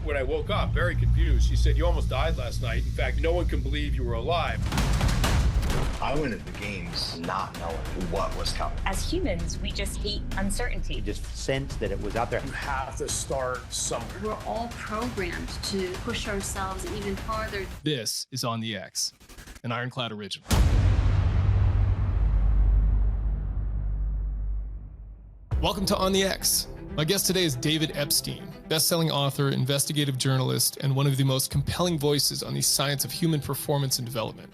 When I woke up, very confused, she said, "You almost died last night. In fact, no one can believe you were alive." I went into the games not knowing what was coming. As humans, we just hate uncertainty. You just sensed that it was out there. You have to start somewhere. We're all programmed to push ourselves even farther. This is On the X, an IRONCLAD original. Welcome to On the X. My guest today is David Epstein, best-selling author, investigative journalist, and one of the most compelling voices on the science of human performance and development.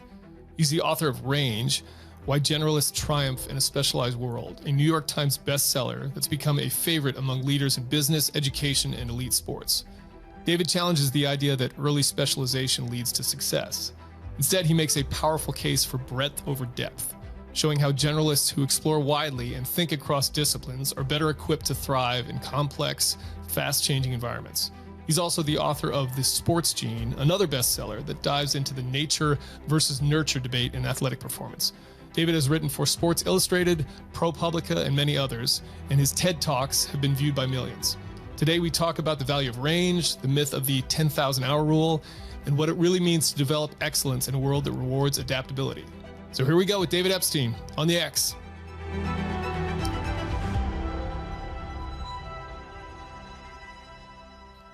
He's the author of Range, Why Generalists Triumph in a Specialized World, a New York Times bestseller that's become a favorite among leaders in business, education, and elite sports. David challenges the idea that early specialization leads to success. Instead, he makes a powerful case for breadth over depth, showing how generalists who explore widely and think across disciplines are better equipped to thrive in complex, fast-changing environments. He's also the author of The Sports Gene, another bestseller that dives into the nature versus nurture debate in athletic performance. David has written for Sports Illustrated, ProPublica, and many others, and his TED Talks have been viewed by millions. Today, we talk about the value of range, the myth of the 10,000-hour rule, and what it really means to develop excellence in a world that rewards adaptability. So here we go with David Epstein on the X.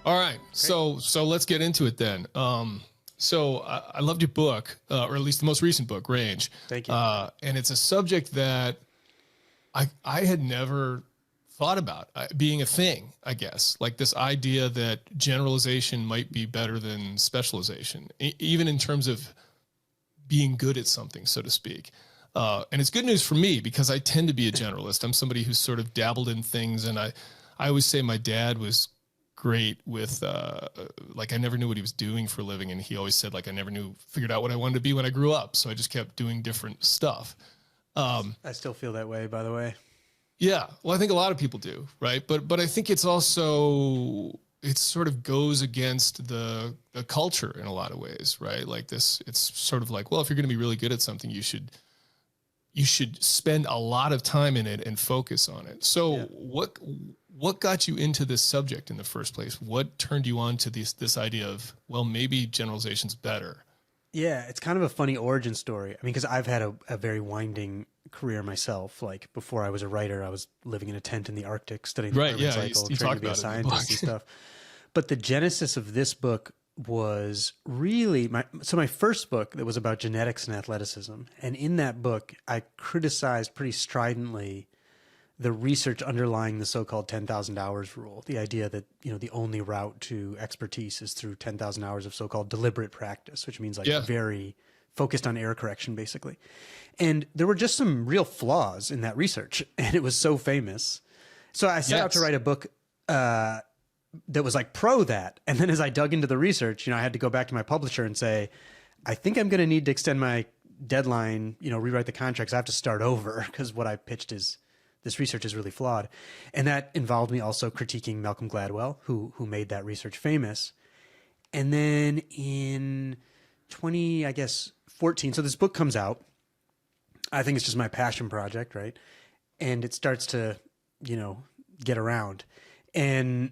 All right, so let's get into it then. So I loved your book, or at least the most recent book, Range. Thank you. And it's a subject that I had never thought about being a thing, I guess. Like this idea that generalization might be better than specialization, even in terms of being good at something, so to speak. And it's good news for me because I tend to be a generalist. I'm somebody who's sort of dabbled in things. And I always say my dad was great with, like, I never knew what he was doing for a living. And he always said, like, I never figured out what I wanted to be when I grew up. So I just kept doing different stuff. I still feel that way, by the way. Yeah. Well, I think a lot of people do. Right. But I think it's also, it sort of goes against the culture in a lot of ways, right? Like this, it's sort of like, well, if you're going to be really good at something, you should spend a lot of time in it and focus on it. So yeah. What got you into this subject in the first place? What turned you on to this idea of, well, maybe generalization's better? Yeah, it's kind of a funny origin story. I mean, because I've had a very winding career myself. Like before I was a writer, I was living in a tent in the Arctic, studying the carbon cycle, you trying to be a scientist and stuff. But the genesis of this book was really my first book that was about genetics and athleticism. And in that book, I criticized pretty stridently the research underlying the so-called 10,000 hours rule, the idea that, you know, the only route to expertise is through 10,000 hours of so-called deliberate practice, which means like very focused on error correction, basically. And there were just some real flaws in that research, and it was so famous. So I set out to write a book that was like pro that. And then as I dug into the research, you know, I had to go back to my publisher and say, I think I'm going to need to extend my deadline, you know, rewrite the contracts. I have to start over because what I pitched is this research is really flawed. And that involved me also critiquing Malcolm Gladwell, who made that research famous. And then in 2014, so this book comes out. I think it's just my passion project, right? And it starts to, you know, get around. And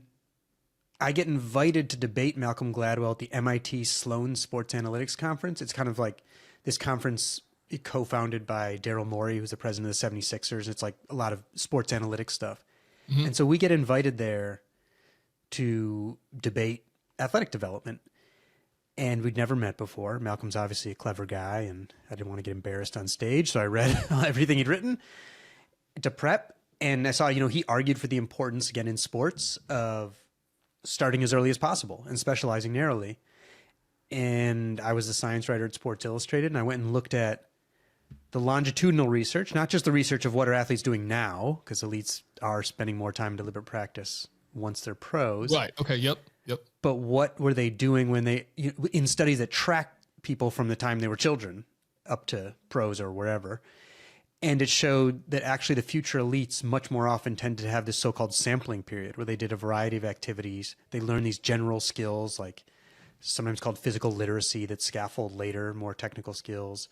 I get invited to debate Malcolm Gladwell at the MIT Sloan Sports Analytics Conference. It's kind of like this conference co-founded by Daryl Morey, who's the president of the 76ers. It's like a lot of sports analytics stuff. Mm-hmm. And so we get invited there to debate athletic development. And we'd never met before. Malcolm's obviously a clever guy, and I didn't want to get embarrassed on stage. So I read everything he'd written to prep. And I saw, you know, he argued for the importance, again, in sports of starting as early as possible and specializing narrowly. And I was a science writer at Sports Illustrated, and I went and looked at the longitudinal research, not just the research of what are athletes doing now, because elites are spending more time in deliberate practice once they're pros. Right. Okay. Yep. But what were they doing when they, in studies that track people from the time they were children up to pros or wherever? And it showed that actually the future elites much more often tend to have this so-called sampling period where they did a variety of activities. They learn these general skills, like sometimes called physical literacy, that scaffold later more technical skills.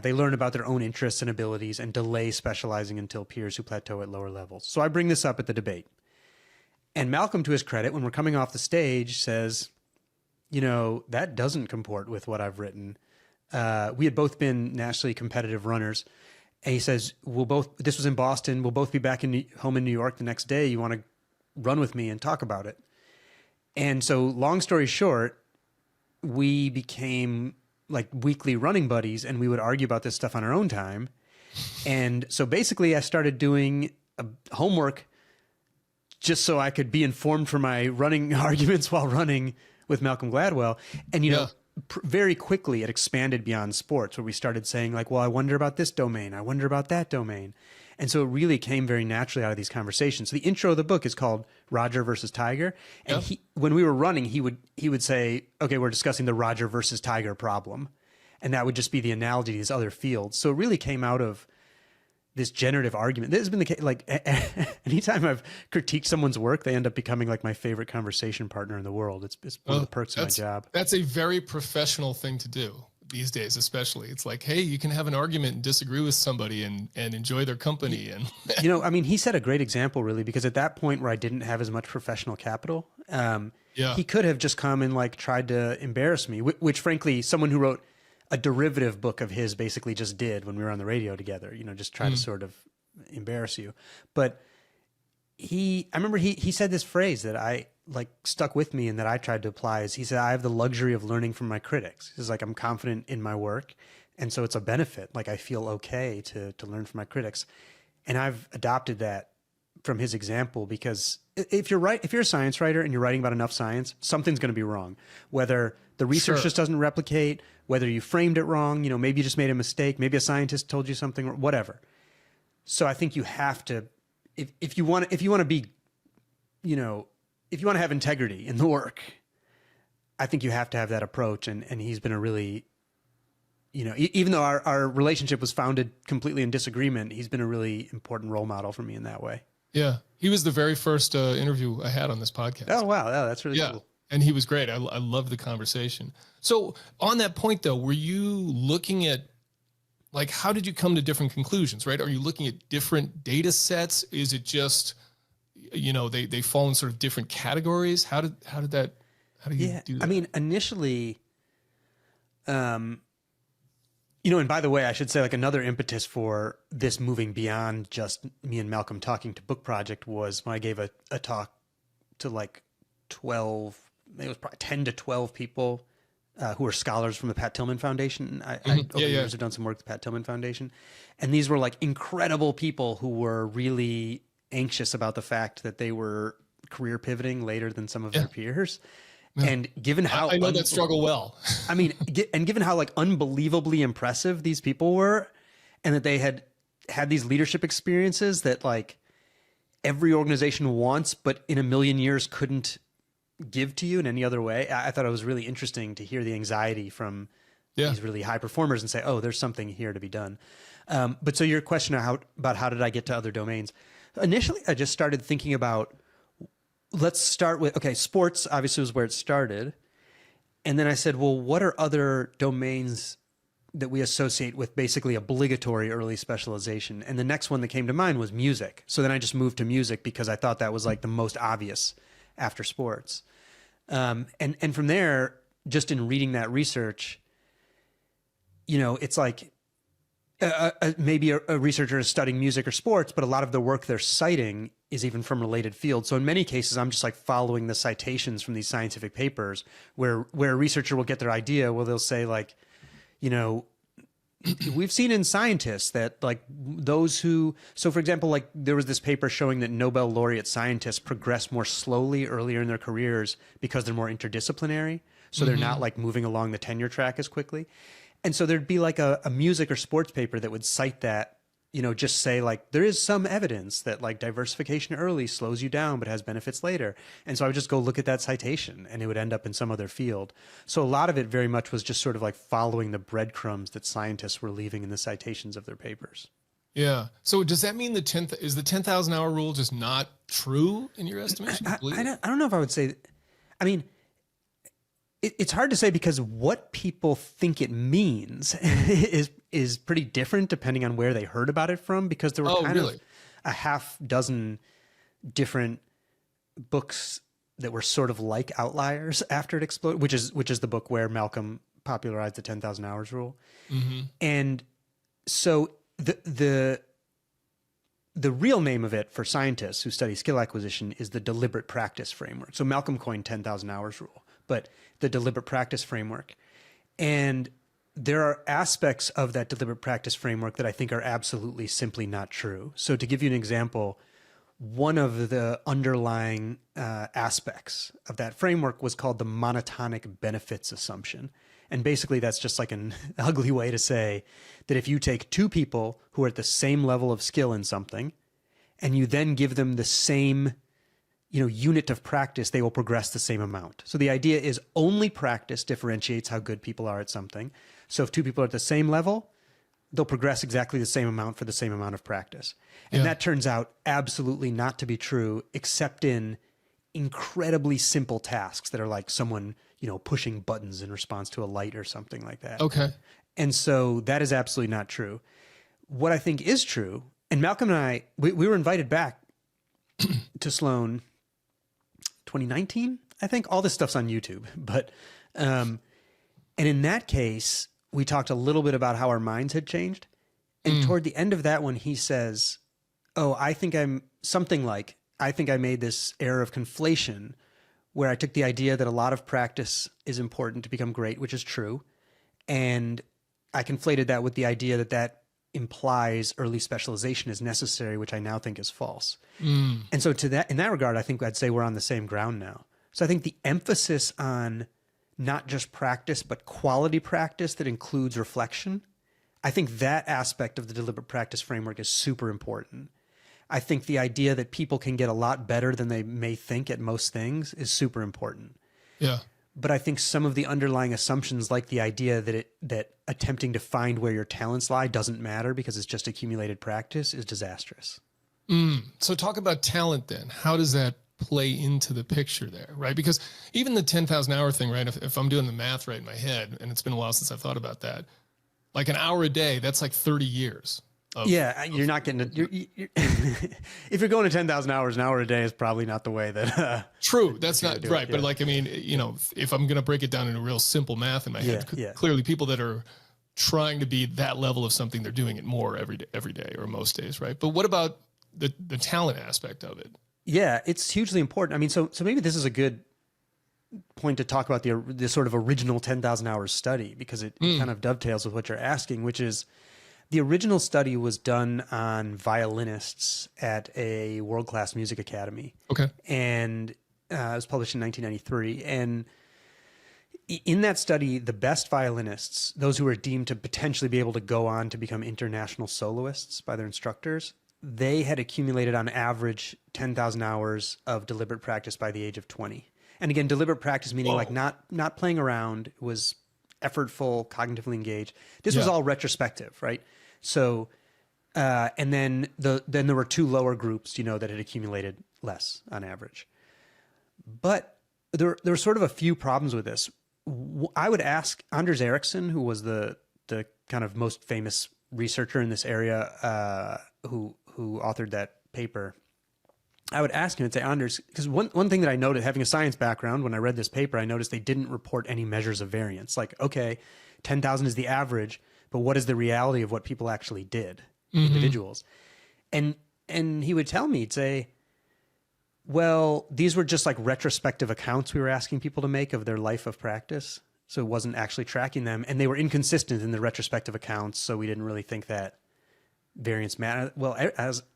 They learn about their own interests and abilities and delay specializing until peers who plateau at lower levels. So I bring this up at the debate. And Malcolm, to his credit, when we're coming off the stage, says, you know, that doesn't comport with what I've written. We had both been nationally competitive runners. And he says, this was in Boston, we'll both be back home in New York the next day. You want to run with me and talk about it? And so long story short, we became like weekly running buddies, and we would argue about this stuff on our own time. And so basically I started doing homework just so I could be informed for my running arguments while running with Malcolm Gladwell. And, you know, very quickly it expanded beyond sports, where we started saying like, well, I wonder about this domain. I wonder about that domain. And so it really came very naturally out of these conversations. So the intro of the book is called Roger versus Tiger. And when we were running, he would say, okay, we're discussing the Roger versus Tiger problem. And that would just be the analogy to these other fields. So it really came out of this generative argument. This has been the case, like anytime I've critiqued someone's work, they end up becoming like my favorite conversation partner in the world. It's one of the perks of my job. That's a very professional thing to do these days, especially. It's like, hey, you can have an argument and disagree with somebody and enjoy their company. And you know, I mean, he set a great example, really, because at that point where I didn't have as much professional capital, he could have just come and like tried to embarrass me, which frankly, someone who wrote a derivative book of his basically just did when we were on the radio together, you know, just try to sort of embarrass you. But I remember he said this phrase that I like stuck with me and that I tried to apply is he said, I have the luxury of learning from my critics. He's like, I'm confident in my work. And so it's a benefit. Like I feel okay to learn from my critics. And I've adopted that from his example, because if you're a science writer and you're writing about enough science, something's going to be wrong. Whether the research just doesn't replicate, whether you framed it wrong, you know, maybe you just made a mistake, maybe a scientist told you something, or whatever. So I think you have to, if you want to be, you know, if you want to have integrity in the work, I think you have to have that approach. And he's been a really, you know, even though our relationship was founded completely in disagreement, he's been a really important role model for me in that way. Yeah. He was the very first interview I had on this podcast. Oh, wow. Oh, that's really cool. And he was great. I loved the conversation. So on that point though, were you looking at, like, how did you come to different conclusions, right? Are you looking at different data sets? Is it just, you know, they fall in sort of different categories? How do you do that? I mean, initially, you know, and by the way, I should say like another impetus for this moving beyond just me and Malcolm talking to book project was when I gave a talk to like 12, it was probably 10 to 12 people who are scholars from the Pat Tillman Foundation. I over the years have done some work with the Pat Tillman Foundation. And these were like incredible people who were really anxious about the fact that they were career pivoting later than some of their peers. And given how I know that struggle well. I mean, and given how like unbelievably impressive these people were, and that they had these leadership experiences that like every organization wants, but in a million years couldn't give to you in any other way. I thought it was really interesting to hear the anxiety from these really high performers and say, oh, there's something here to be done. But so your question about how did I get to other domains? Initially, I just started thinking about, let's start with, okay, sports obviously was where it started. And then I said, well, what are other domains that we associate with basically obligatory early specialization? And the next one that came to mind was music. So then I just moved to music because I thought that was like the most obvious after sports. And from there, just in reading that research, you know, it's like maybe a researcher is studying music or sports, but a lot of the work they're citing is even from related fields. So in many cases, I'm just like following the citations from these scientific papers where a researcher will get their idea. Well, they'll say like, you know, we've seen in scientists that like those who, so for example, like there was this paper showing that Nobel laureate scientists progress more slowly earlier in their careers because they're more interdisciplinary. So they're not like moving along the tenure track as quickly. And so there'd be like a music or sports paper that would cite that, you know, just say like, there is some evidence that like diversification early slows you down, but has benefits later. And so I would just go look at that citation and it would end up in some other field. So a lot of it very much was just sort of like following the breadcrumbs that scientists were leaving in the citations of their papers. Yeah. So does that mean is the 10,000 hour rule just not true in your estimation? I don't know if I would say, I mean, it's hard to say because what people think it means is pretty different depending on where they heard about it from, because there were kind of a half dozen different books that were sort of like outliers after it exploded, which is the book where Malcolm popularized the 10,000 hours rule. Mm-hmm. And so the real name of it for scientists who study skill acquisition is the deliberate practice framework. So Malcolm coined 10,000 hours rule, but the deliberate practice framework. And there are aspects of that deliberate practice framework that I think are absolutely simply not true. So to give you an example, one of the underlying aspects of that framework was called the monotonic benefits assumption. And basically that's just like an ugly way to say that if you take two people who are at the same level of skill in something and you then give them the same, unit of practice, they will progress the same amount. So the idea is only practice differentiates how good people are at something. So if two people are at the same level, they'll progress exactly the same amount for the same amount of practice. And that turns out absolutely not to be true, except in incredibly simple tasks that are like someone, pushing buttons in response to a light or something like that. Okay. And so that is absolutely not true. What I think is true, and Malcolm and I, we were invited back to Sloan 2019, I think. All this stuff's on YouTube. But, and in that case, we talked a little bit about how our minds had changed. And toward the end of that one, he says, I think I made this error of conflation where I took the idea that a lot of practice is important to become great, which is true. And I conflated that with the idea that implies early specialization is necessary, which I now think is false. And so in that regard, I think I'd say we're on the same ground now. So I think the emphasis on not just practice, but quality practice that includes reflection, I think that aspect of the deliberate practice framework is super important. I think the idea that people can get a lot better than they may think at most things is super important. Yeah. But I think some of the underlying assumptions, like the idea that attempting to find where your talents lie doesn't matter because it's just accumulated practice, is disastrous. So talk about talent then. How does that play into the picture there, right? Because even the 10,000 hour thing, right? If I'm doing the math right in my head, and it's been a while since I've thought about that, like an hour a day, that's like 30 years. You're not getting it. If you're going to 10,000 hours, an hour a day is probably not the way that. True. That's not right. But like, I mean, if I'm going to break it down into real simple math in my head, clearly people that are trying to be that level of something, they're doing it more every day or most days. Right. But what about the talent aspect of it? Yeah, it's hugely important. I mean, so maybe this is a good point to talk about the sort of original 10,000 hours study, because it kind of dovetails with what you're asking, which is the original study was done on violinists at a world-class music academy. Okay. And it was published in 1993. And in that study, the best violinists, those who were deemed to potentially be able to go on to become international soloists by their instructors, they had accumulated on average 10,000 hours of deliberate practice by the age of 20. And again, deliberate practice meaning like not playing around. It was effortful, cognitively engaged. This was all retrospective, right? So, and then there were two lower groups, that had accumulated less on average. But there were sort of a few problems with this. I would ask Anders Ericsson, who was the kind of most famous researcher in this area, who authored that paper. I would ask him and say, Anders, because one thing that I noted, having a science background, when I read this paper, I noticed they didn't report any measures of variance. Like, okay, 10,000 is the average, but what is the reality of what people actually did, individuals? And he would tell me, he'd say, well, these were just like retrospective accounts we were asking people to make of their life of practice. So it wasn't actually tracking them. And they were inconsistent in the retrospective accounts, so we didn't really think that variance matter. Well,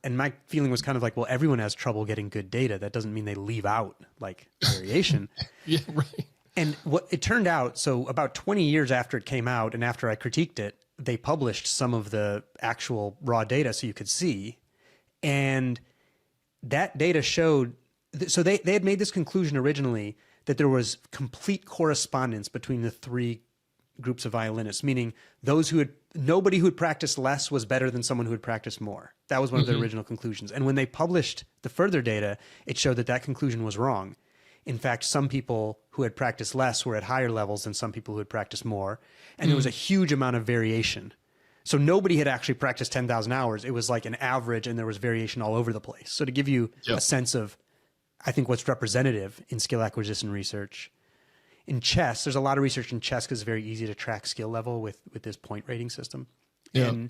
and my feeling was kind of like, well, everyone has trouble getting good data. That doesn't mean they leave out like variation. Yeah, right. And what it turned out, so about 20 years after it came out and after I critiqued it, they published some of the actual raw data so you could see. And that data showed, so they had made this conclusion originally that there was complete correspondence between the three groups of violinists, meaning nobody who had practiced less was better than someone who had practiced more. That was one of the original conclusions. And when they published the further data, it showed that conclusion was wrong. In fact, some people who had practiced less were at higher levels than some people who had practiced more. And there was a huge amount of variation. So nobody had actually practiced 10,000 hours. It was like an average and there was variation all over the place. So to give you a sense of I think what's representative in skill acquisition research. In chess, there's a lot of research in chess because it's very easy to track skill level with this point rating system. Yeah. And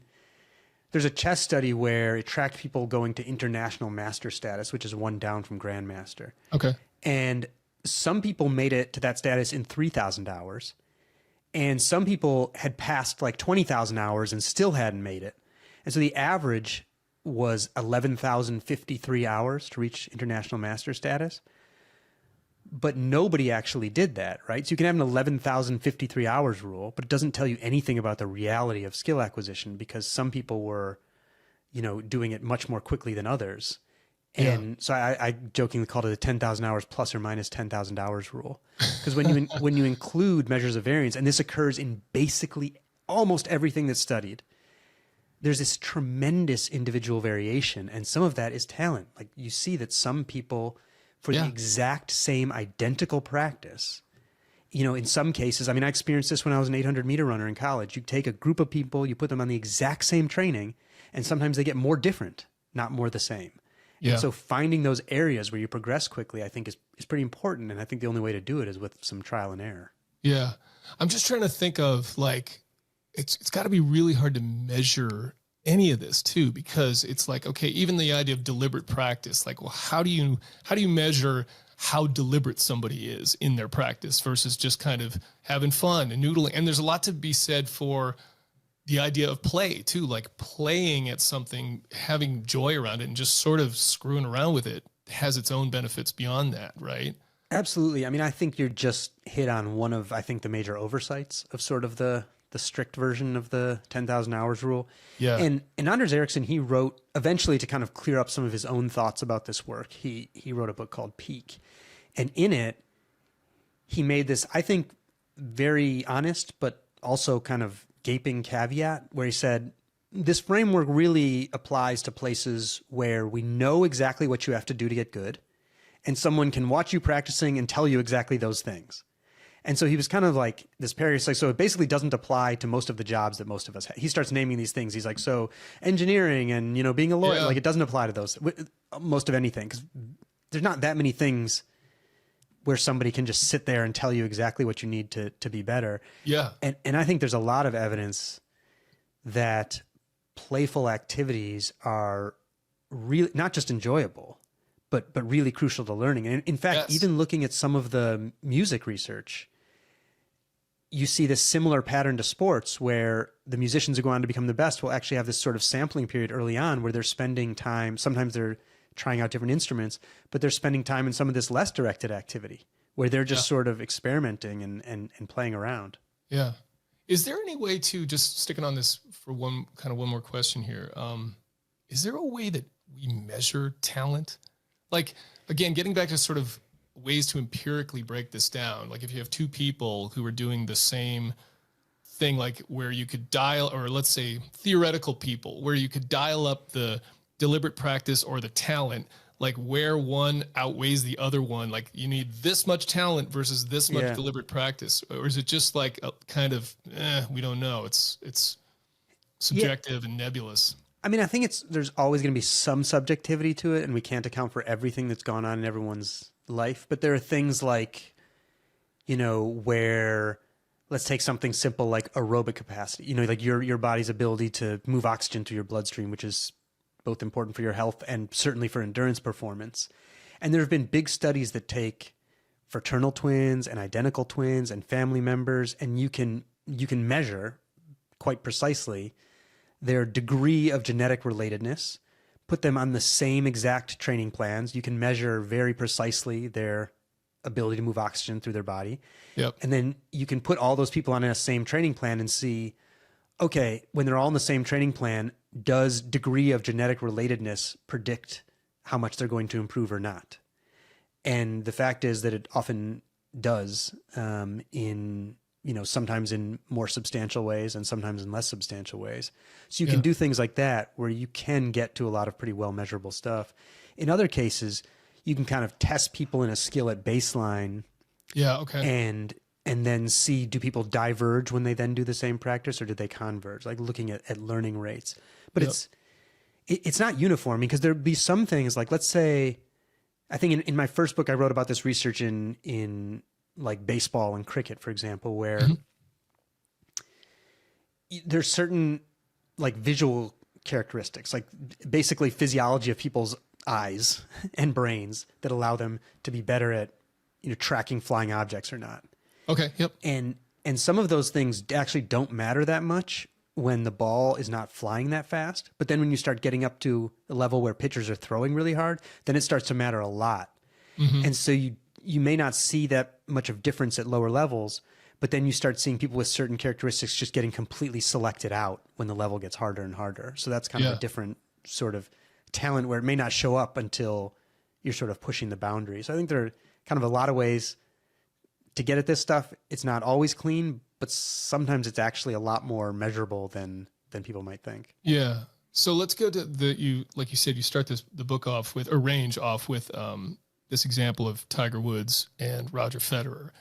there's a chess study where it tracked people going to international master status, which is one down from grandmaster. Okay. And some people made it to that status in 3,000 hours. And some people had passed like 20,000 hours and still hadn't made it. And so the average was 11,053 hours to reach international master status. But nobody actually did that, right? So you can have an 11,053 hours rule, but it doesn't tell you anything about the reality of skill acquisition because some people were, doing it much more quickly than others. And so I jokingly called it a 10,000 hours plus or minus 10,000 hours rule. Because when you include measures of variance, and this occurs in basically almost everything that's studied, there's this tremendous individual variation. And some of that is talent. Like you see that some people, for the exact same identical practice, in some cases, I experienced this when I was an 800 meter runner in college. You take a group of people, you put them on the exact same training, and sometimes they get more different, not more the same. Yeah. And so finding those areas where you progress quickly, I think is pretty important. And I think the only way to do it is with some trial and error. Yeah. I'm just trying to think of it's got to be really hard to measure any of this too, because it's like, okay, even the idea of deliberate practice, like, well, how do you measure how deliberate somebody is in their practice versus just kind of having fun and noodling? And there's a lot to be said for the idea of play too, like playing at something, having joy around it and just sort of screwing around with it has its own benefits beyond that, right? Absolutely. I think you're just hit on one of, the major oversights of sort of the strict version of the 10,000 hours rule. Yeah. And Anders Ericsson, he wrote eventually to kind of clear up some of his own thoughts about this work. He wrote a book called Peak. And in it, he made this, I think, very honest, but also kind of gaping caveat where he said, this framework really applies to places where we know exactly what you have to do to get good. And someone can watch you practicing and tell you exactly those things. And so he was kind of like this parry, so it basically doesn't apply to most of the jobs that most of us have. He starts naming these things. He's like, so engineering and, being a lawyer, like it doesn't apply to those, most of anything. Because there's not that many things where somebody can just sit there and tell you exactly what you need to be better. Yeah. And I think there's a lot of evidence that playful activities are really not just enjoyable, but really crucial to learning. And in fact, even looking at some of the music research, you see this similar pattern to sports where the musicians who go on to become the best will actually have this sort of sampling period early on where they're spending time. Sometimes they're trying out different instruments, but they're spending time in some of this less directed activity where they're just sort of experimenting and playing around. Yeah. Is there any way to, just sticking on this for one more question here. Is there a way that we measure talent? Like, again, getting back to sort of ways to empirically break this down. Like if you have two people who are doing the same thing, like where you could dial, or let's say theoretical people, where you could dial up the deliberate practice or the talent, like where one outweighs the other one, like you need this much talent versus this much deliberate practice. Or is it just like a kind of, we don't know. It's subjective and nebulous. I think there's always going to be some subjectivity to it, and we can't account for everything that's gone on in everyone's life. But there are things like, where let's take something simple like aerobic capacity, like your body's ability to move oxygen through your bloodstream, which is both important for your health and certainly for endurance performance. And there have been big studies that take fraternal twins and identical twins and family members, and you can measure quite precisely their degree of genetic relatedness, put them on the same exact training plans. You can measure very precisely their ability to move oxygen through their body. Yep. And then you can put all those people on a same training plan and see, okay, when they're all in the same training plan, does degree of genetic relatedness predict how much they're going to improve or not? And the fact is that it often does, in sometimes in more substantial ways and sometimes in less substantial ways. So you can do things like that where you can get to a lot of pretty well measurable stuff. In other cases, you can kind of test people in a skill at baseline. Yeah. Okay. And then see, do people diverge when they then do the same practice, or do they converge? Like looking at learning rates. But it's not uniform, because there'd be some things like, let's say I think in my first book, I wrote about this research in like baseball and cricket, for example, where there's certain like visual characteristics, like basically physiology of people's eyes and brains that allow them to be better at, tracking flying objects or not. Okay. Yep. And some of those things actually don't matter that much when the ball is not flying that fast. But then when you start getting up to a level where pitchers are throwing really hard, then it starts to matter a lot. And so you may not see that much of difference at lower levels, but then you start seeing people with certain characteristics just getting completely selected out when the level gets harder and harder. So that's kind of a different sort of talent where it may not show up until you're sort of pushing the boundaries. So I think there are kind of a lot of ways to get at this stuff. It's not always clean, but sometimes it's actually a lot more measurable than people might think. Yeah. So let's go to like you said, you start the book off with, or range off with this example of Tiger Woods and Roger Federer.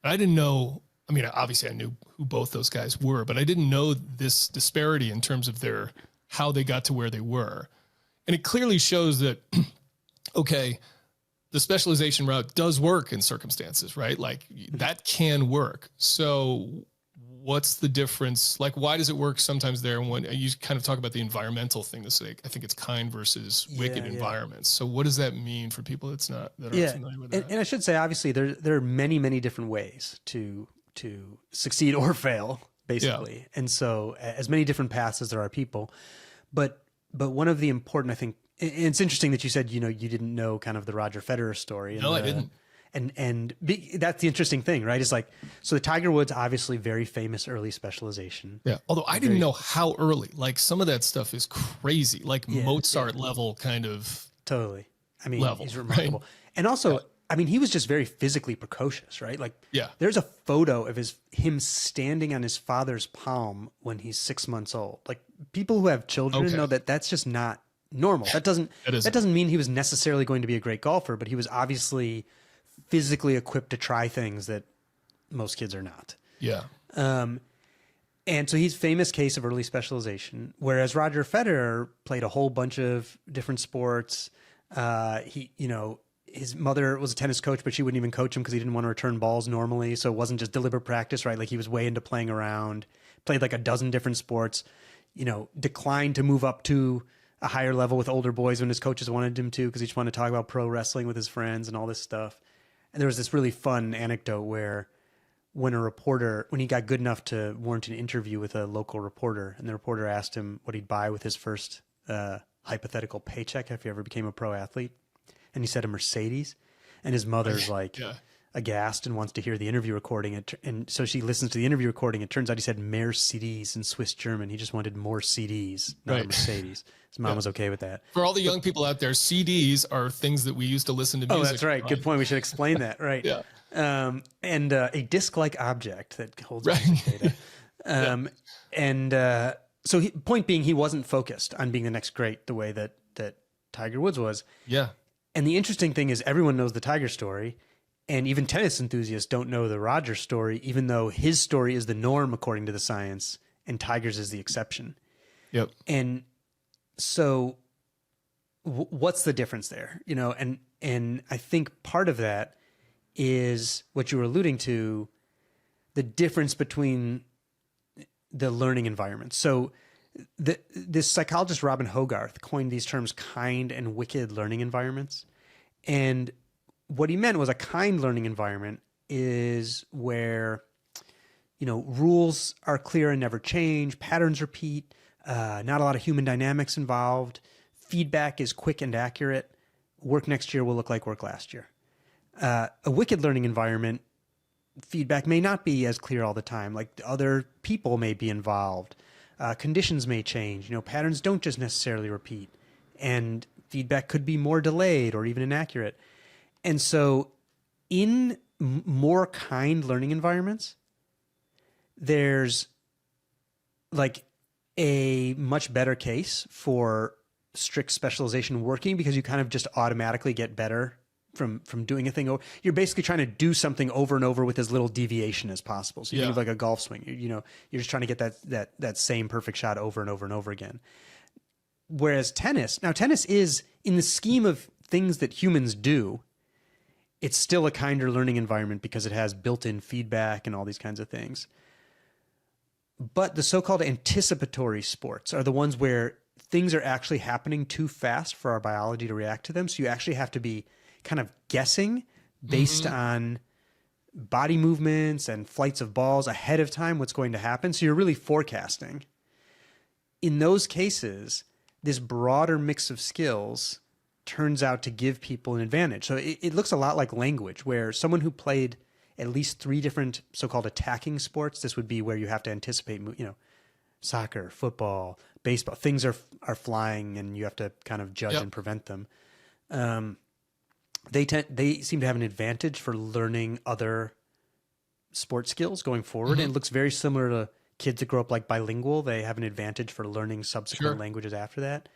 I didn't know, I mean, obviously I knew who both those guys were, but I didn't know this disparity in terms of how they got to where they were. And it clearly shows that, okay, the specialization route does work in circumstances, right? Like that can work. So what's the difference? Like, why does it work sometimes there? And when you kind of talk about the environmental thing, this, I think it's kind versus wicked environments. So what does that mean for people that aren't familiar with that? And I should say, obviously there are many, many different ways to succeed or fail, basically. And so as many different paths as there are people, but one of the important, I think, and it's interesting that you said, you didn't know kind of the Roger Federer story. No, I didn't. And that's the interesting thing, right? It's like, so the Tiger Woods, obviously very famous early specialization. Yeah. Although I didn't know how early, like some of that stuff is crazy, like Mozart level kind of. Totally. I mean, level, he's remarkable. Right? And also, I mean, he was just very physically precocious, right? Like, there's a photo of him standing on his father's palm when he's 6 months old. Like, people who have children know that that's just not normal. That doesn't mean he was necessarily going to be a great golfer, but he was obviously physically equipped to try things that most kids are not. Yeah. And so he's famous case of early specialization, whereas Roger Federer played a whole bunch of different sports. His mother was a tennis coach, but she wouldn't even coach him because he didn't want to return balls normally. So it wasn't just deliberate practice, right? Like he was way into playing around, played like a dozen different sports, declined to move up to a higher level with older boys when his coaches wanted him to, because he just wanted to talk about pro wrestling with his friends and all this stuff. And there was this really fun anecdote where when he got good enough to warrant an interview with a local reporter, and the reporter asked him what he'd buy with his first hypothetical paycheck if he ever became a pro athlete. And he said a Mercedes. And his mother's like aghast and wants to hear the interview recording. And so she listens to the interview recording. It turns out he said mehr CDs in Swiss German. He just wanted more CDs, not a Mercedes. His mom was okay with that. For all the young people out there, CDs are things that we used to listen to music. Oh, that's right. Good point. We should explain that. Right. And a disc-like object that holds music data. So point being, he wasn't focused on being the next great the way that Tiger Woods was. Yeah. And the interesting thing is everyone knows the Tiger story, and even tennis enthusiasts don't know the Roger story, even though his story is the norm according to the science, and Tiger's is the exception. Yep. And so what's the difference there? And I think part of that is what you were alluding to, the difference between the learning environments. So this psychologist, Robin Hogarth, coined these terms kind and wicked learning environments. And what he meant was a kind learning environment is where, rules are clear and never change, patterns repeat, not a lot of human dynamics involved, feedback is quick and accurate, work next year will look like work last year. A wicked learning environment, feedback may not be as clear all the time, like other people may be involved. Conditions may change. Patterns don't just necessarily repeat, and feedback could be more delayed or even inaccurate. And so in more kind learning environments, there's like a much better case for strict specialization working, because you kind of just automatically get better from doing a thing over. You're basically trying to do something over and over with as little deviation as possible. So you think of like a golf swing, you're just trying to get that same perfect shot over and over and over again. Whereas tennis is, in the scheme of things that humans do, it's still a kinder learning environment because it has built-in feedback and all these kinds of things. But the so-called anticipatory sports are the ones where things are actually happening too fast for our biology to react to them. So you actually have to be kind of guessing based on body movements and flights of balls ahead of time what's going to happen. So you're really forecasting. In those cases, this broader mix of skills turns out to give people an advantage. So it looks a lot like language, where someone who played at least 3 different so-called attacking sports, this would be where you have to anticipate, soccer, football, baseball, things are flying and you have to kind of judge and prevent them. They seem to have an advantage for learning other sports skills going forward. And it looks very similar to kids that grow up like bilingual. They have an advantage for learning subsequent languages after that.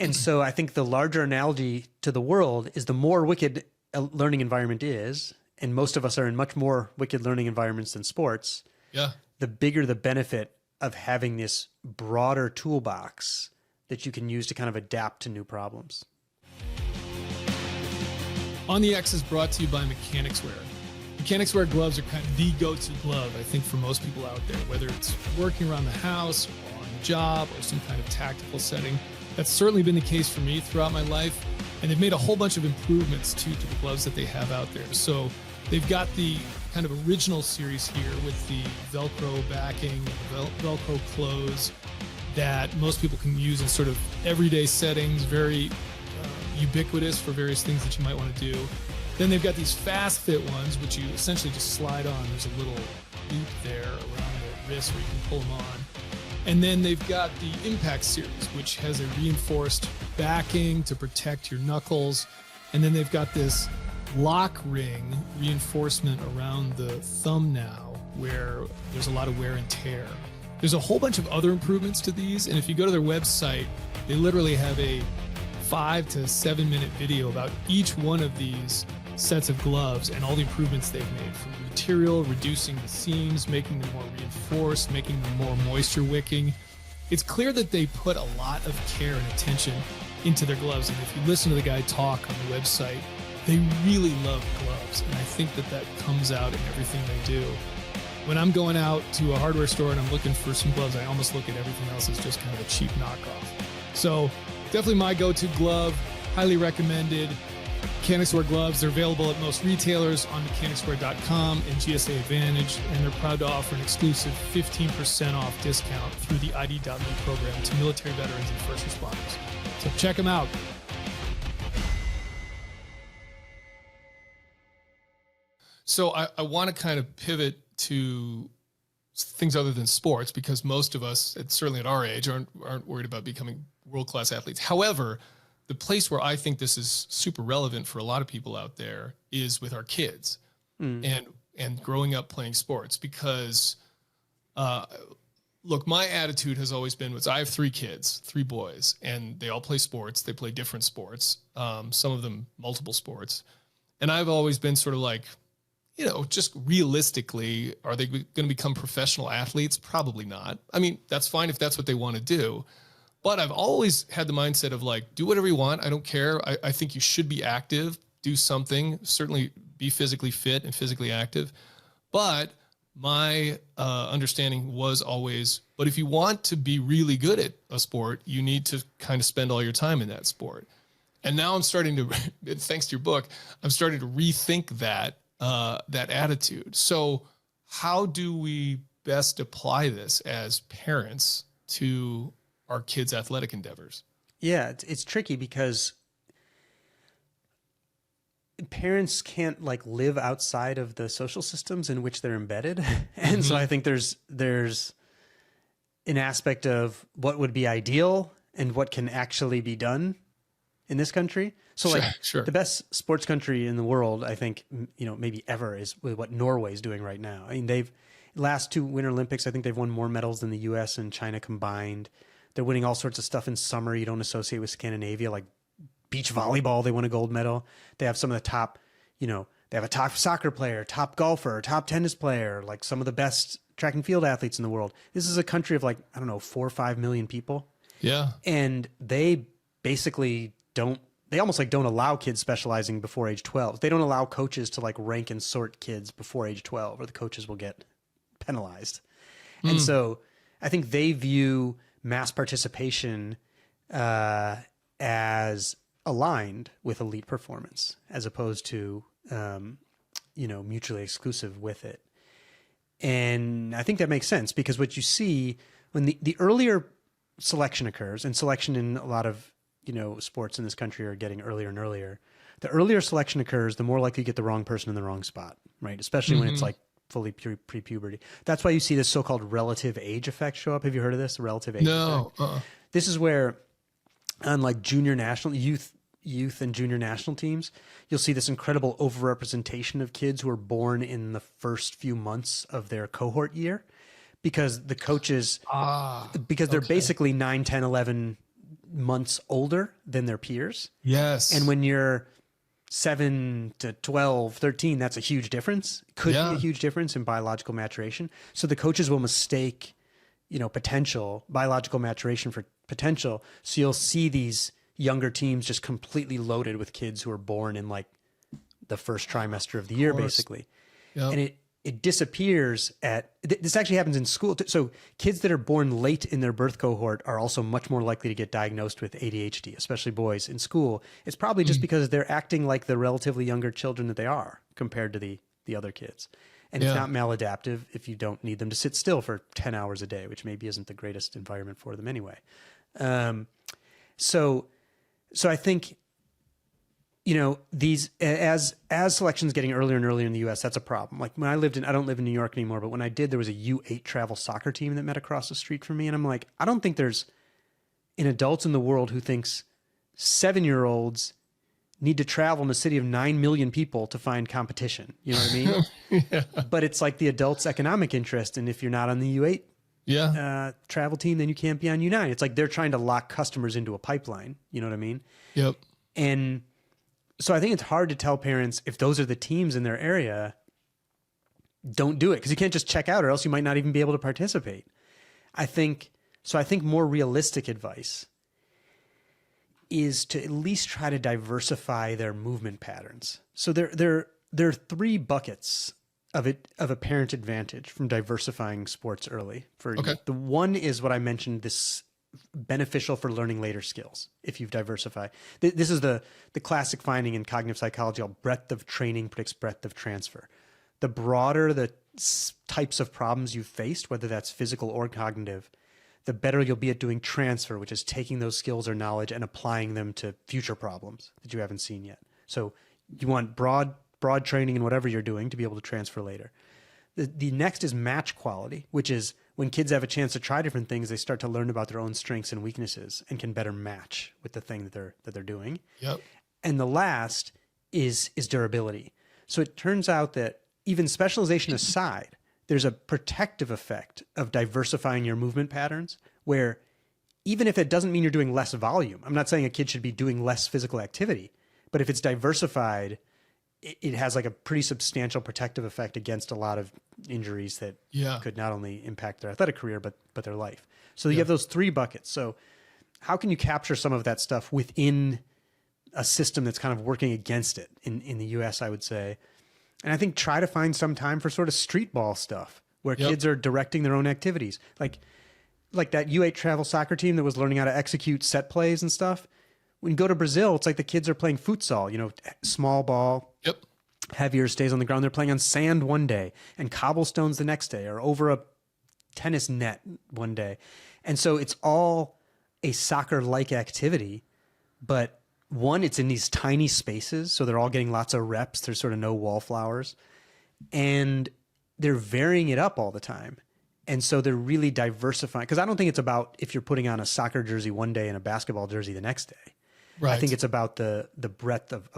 And so I think the larger analogy to the world is the more wicked a learning environment is, and most of us are in much more wicked learning environments than sports, the bigger the benefit of having this broader toolbox that you can use to kind of adapt to new problems. On the X is brought to you by Mechanics Wear. Mechanics Wear gloves are kind of the go-to glove, I think, for most people out there, whether it's working around the house or on the job or some kind of tactical setting. That's certainly been the case for me throughout my life. And they've made a whole bunch of improvements to the gloves that they have out there. So they've got the kind of original series here with the Velcro backing, Velcro close that most people can use in sort of everyday settings, very ubiquitous for various things that you might want to do. Then they've got these fast fit ones, which you essentially just slide on. There's a little loop there around the wrist where you can pull them on. And then they've got the Impact series, which has a reinforced backing to protect your knuckles. And then they've got this lock ring reinforcement around the thumb now, where there's a lot of wear and tear. There's a whole bunch of other improvements to these. And if you go to their website, they literally have a 5 to 7 minute video about each one of these sets of gloves and all the improvements they've made, from the material, reducing the seams, making them more reinforced, making them more moisture wicking. It's clear that they put a lot of care and attention into their gloves. And if you listen to the guy talk on the website, they really love gloves. And I think that that comes out in everything they do. When I'm going out to a hardware store and I'm looking for some gloves, I almost look at everything else as just kind of a cheap knockoff. So definitely my go-to glove, highly recommended. Mechanics Wear gloves, they're available at most retailers on mechanicswear.com and GSA Advantage, and they're proud to offer an exclusive 15% off discount through the ID.me program to military veterans and first responders. So check them out. So I want to kind of pivot to things other than sports, because most of us, certainly at our age, aren't worried about becoming world-class athletes. However, the place where I think this is super relevant for a lot of people out there is with our kids and growing up playing sports, because look, my attitude has always been, I have 3 kids, 3 boys, and they all play sports. They play different sports, some of them multiple sports. And I've always been sort of like, just realistically, are they going to become professional athletes? Probably not. I mean, that's fine if that's what they want to do. But I've always had the mindset of like, do whatever you want. I don't care. I think you should be active, do something, certainly be physically fit and physically active. But my understanding was always, but if you want to be really good at a sport, you need to kind of spend all your time in that sport. And now I'm starting to, thanks to your book, I'm starting to rethink that attitude. So how do we best apply this as parents to our kids' athletic endeavors? Yeah, it's tricky because parents can't like live outside of the social systems in which they're embedded. And so I think there's an aspect of what would be ideal and what can actually be done in this country. So the best sports country in the world, I think, maybe ever, is what Norway is doing right now. I mean, last 2 Winter Olympics, I think they've won more medals than the US and China combined. They're winning all sorts of stuff in summer you don't associate with Scandinavia, like beach volleyball. They won a gold medal. They have some of the top, they have a top soccer player, top golfer, top tennis player, like some of the best track and field athletes in the world. This is a country of 4 or 5 million people. Yeah. And they basically they almost like don't allow kids specializing before age 12. They don't allow coaches to like rank and sort kids before age 12, or the coaches will get penalized. And so I think they view mass participation as aligned with elite performance, as opposed to, mutually exclusive with it. And I think that makes sense, because what you see when the earlier selection occurs, and selection in a lot of, sports in this country are getting earlier and earlier. The earlier selection occurs, the more likely you get the wrong person in the wrong spot, right? Especially when it's like fully pre-puberty. That's why you see this so-called relative age effect show up. Have you heard of this? The relative age effect? This is where on like junior national youth and junior national teams, you'll see this incredible overrepresentation of kids who are born in the first few months of their cohort year, because the coaches, because they're basically 9, 10, 11 months older than their peers. Yes. And when you're 7 to 12, 13, that's a huge difference. Could be a huge difference in biological maturation. So the coaches will mistake, biological maturation for potential. So you'll see these younger teams just completely loaded with kids who are born in like the first trimester of the year, basically. Yep. And it disappears this actually happens in school. So kids that are born late in their birth cohort are also much more likely to get diagnosed with ADHD, especially boys in school. It's probably just because they're acting like the relatively younger children that they are compared to the other kids. And it's not maladaptive if you don't need them to sit still for 10 hours a day, which maybe isn't the greatest environment for them anyway. So I think, these as selection's getting earlier and earlier in the US, that's a problem. Like when I don't live in New York anymore, but when I did, there was a U8 travel soccer team that met across the street from me. And I'm like, I don't think there's an adult in the world who thinks 7-year-olds need to travel in a city of 9 million people to find competition. You know what I mean? But it's like the adult's economic interest. And if you're not on the U8 travel team, then you can't be on U9. It's like they're trying to lock customers into a pipeline. You know what I mean? Yep. And so I think it's hard to tell parents, if those are the teams in their area, don't do it, because you can't just check out, or else you might not even be able to participate. I think more realistic advice is to at least try to diversify their movement patterns. So there are 3 buckets of a parent advantage from diversifying sports early. The one is what I mentioned, this beneficial for learning later skills if you've diversified. This is the classic finding in cognitive psychology called breadth of training predicts breadth of transfer. The broader the types of problems you've faced, whether that's physical or cognitive, the better you'll be at doing transfer, which is taking those skills or knowledge and applying them to future problems that you haven't seen yet. So you want broad training in whatever you're doing to be able to transfer later. The next is match quality, which is when kids have a chance to try different things, they start to learn about their own strengths and weaknesses and can better match with the thing that they're doing. Yep. And the last is durability. So it turns out that even specialization aside, there's a protective effect of diversifying your movement patterns, where even if it doesn't mean you're doing less volume, I'm not saying a kid should be doing less physical activity, but if it's diversified, it has like a pretty substantial protective effect against a lot of injuries that could not only impact their athletic career, but their life. So you have those 3 buckets. So how can you capture some of that stuff within a system that's kind of working against it in the US, I would say? And I think try to find some time for sort of street ball stuff where kids are directing their own activities. Like that U8 travel soccer team that was learning how to execute set plays and stuff. When you go to Brazil, it's like the kids are playing futsal, small ball, heavier, stays on the ground. They're playing on sand one day and cobblestones the next day, or over a tennis net one day. And so it's all a soccer-like activity, but one, it's in these tiny spaces, so they're all getting lots of reps. There's sort of no wallflowers, and they're varying it up all the time. And so they're really diversifying, because I don't think it's about if you're putting on a soccer jersey one day and a basketball jersey the next day. Right. I think it's about the breadth of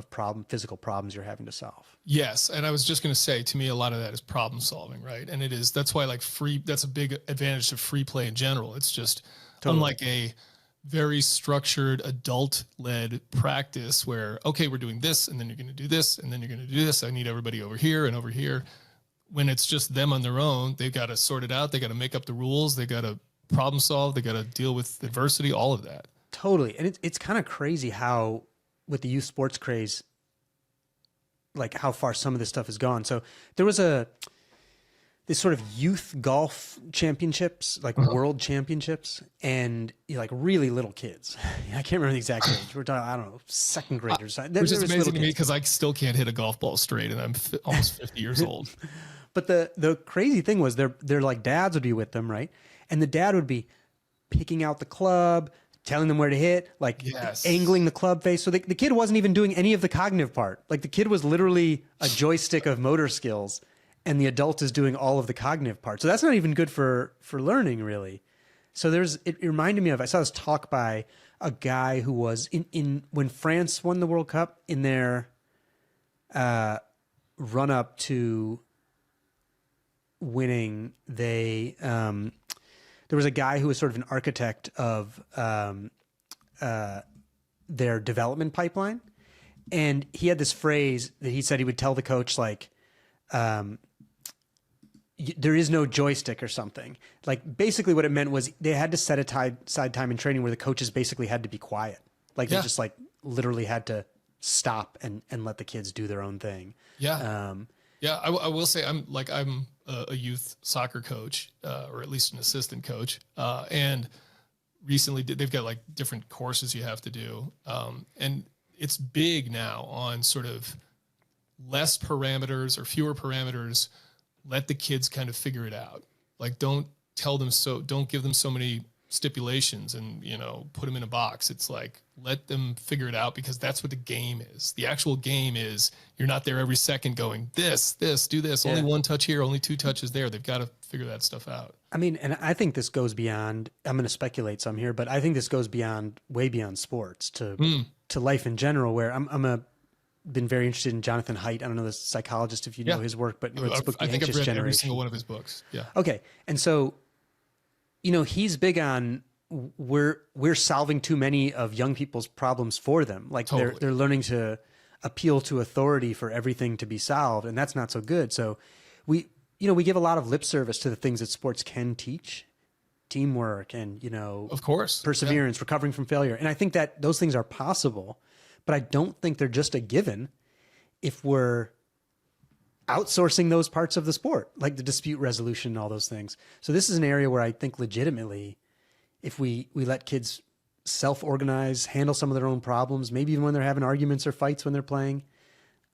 physical problems you're having to solve. Yes. And I was just going to say, to me, a lot of that is problem solving, right? And that's why that's a big advantage to free play in general. It's just unlike a very structured adult-led practice where, okay, we're doing this, and then you're going to do this, and then you're going to do this. I need everybody over here and over here. When it's just them on their own, they've got to sort it out. They got to make up the rules. They got to problem solve. They got to deal with adversity, all of that. Totally. And it's kind of crazy how, with the youth sports craze, like how far some of this stuff has gone. So there was this sort of youth golf championships, like world championships, and like really little kids. I can't remember the exact age. We're talking, I don't know, second graders. Which is amazing to me because I still can't hit a golf ball straight, and I'm almost 50 years old. But the crazy thing was their like dads would be with them, right? And the dad would be picking out the club, telling them where to hit, like angling the club face. So the kid wasn't even doing any of the cognitive part. Like the kid was literally a joystick of motor skills, and the adult is doing all of the cognitive part. So that's not even good for learning, really. So it reminded me of, I saw this talk by a guy who was in when France won the World Cup, in their run up to winning, there was a guy who was sort of an architect of their development pipeline. And he had this phrase that he said he would tell the coach, like, there is no joystick or something. Like basically what it meant was they had to set aside time in training where the coaches basically had to be quiet. Like they just like literally had to stop and let the kids do their own thing. Yeah. I will say I'm a youth soccer coach, or at least an assistant coach. And recently they've got like different courses you have to do. And it's big now on sort of less parameters or fewer parameters. Let the kids kind of figure it out. Like, don't give them so many stipulations and, put them in a box. It's like, let them figure it out, because that's what the game is. The actual game is you're not there every second going, this, do this, only one touch here, only two touches there. They've got to figure that stuff out. I mean, and I think this goes beyond, I'm going to speculate some here, but I think this goes way beyond sports to life in general, where been very interested in Jonathan Haidt. I don't know the psychologist, if you know his work, but wrote this book, I think I've read Generation. every single one of his books. Yeah. Okay. And so, he's big on we're solving too many of young people's problems for them. Like they're learning to appeal to authority for everything to be solved, and that's not so good. So we give a lot of lip service to the things that sports can teach, teamwork and, of course, perseverance, recovering from failure. And I think that those things are possible, but I don't think they're just a given if we're outsourcing those parts of the sport, like the dispute resolution and all those things. So this is an area where I think legitimately, if we let kids self-organize, handle some of their own problems, maybe even when they're having arguments or fights when they're playing,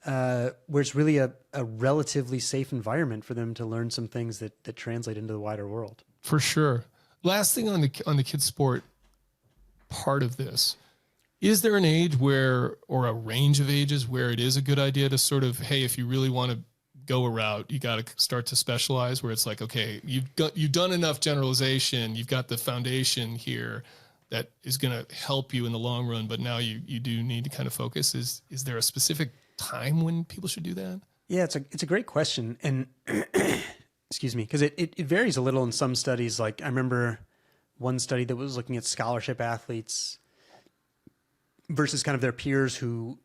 where it's really a relatively safe environment for them to learn some things that translate into the wider world. For sure. Last thing on the kids sport part of this, is there an age or a range of ages where it is a good idea to sort of, hey, if you really want to go a route, you got to start to specialize, where it's like, okay, you've done enough generalization, you've got the foundation here that is going to help you in the long run, but now you do need to kind of focus. Is there a specific time when people should do that? Yeah, it's a great question. And excuse me, because it varies a little in some studies. Like I remember one study that was looking at scholarship athletes versus kind of their peers who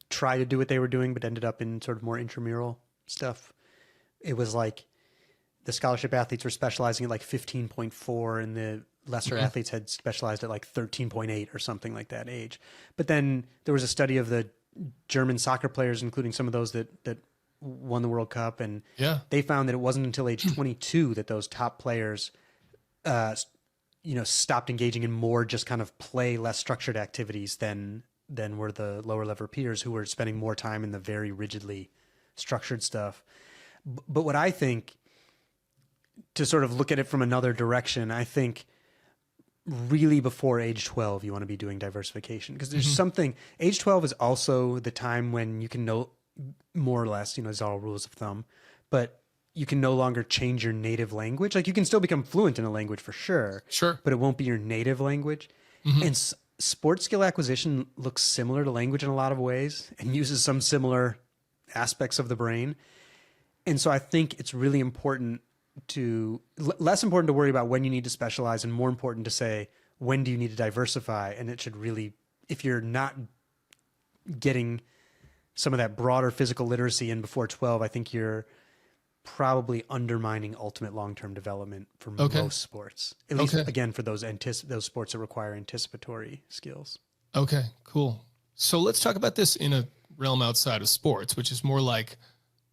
try to do what they were doing, but ended up in sort of more intramural stuff. It was like the scholarship athletes were specializing at like 15.4 and the lesser athletes had specialized at like 13.8 or something like that age. But then there was a study of the German soccer players, including some of those that won the World Cup. And they found that it wasn't until age 22 that those top players, stopped engaging in more just kind of play, less structured activities than were the lower level peers who were spending more time in the very rigidly structured stuff. But what I think, to sort of look at it from another direction, I think really before age 12, you want to be doing diversification, because there's something, age 12 is also the time when you can know more or less, it's all rules of thumb, but you can no longer change your native language. Like you can still become fluent in a language for sure, but it won't be your native language. And sports skill acquisition looks similar to language in a lot of ways and uses some similar aspects of the brain. And so I think it's really important less important to worry about when you need to specialize and more important to say, when do you need to diversify? And it should really, if you're not getting some of that broader physical literacy in before 12, I think you're probably undermining ultimate long-term development for Okay. most sports. At least, Okay. again, for those sports that require anticipatory skills. Okay, cool. So let's talk about this in a realm outside of sports, which is more like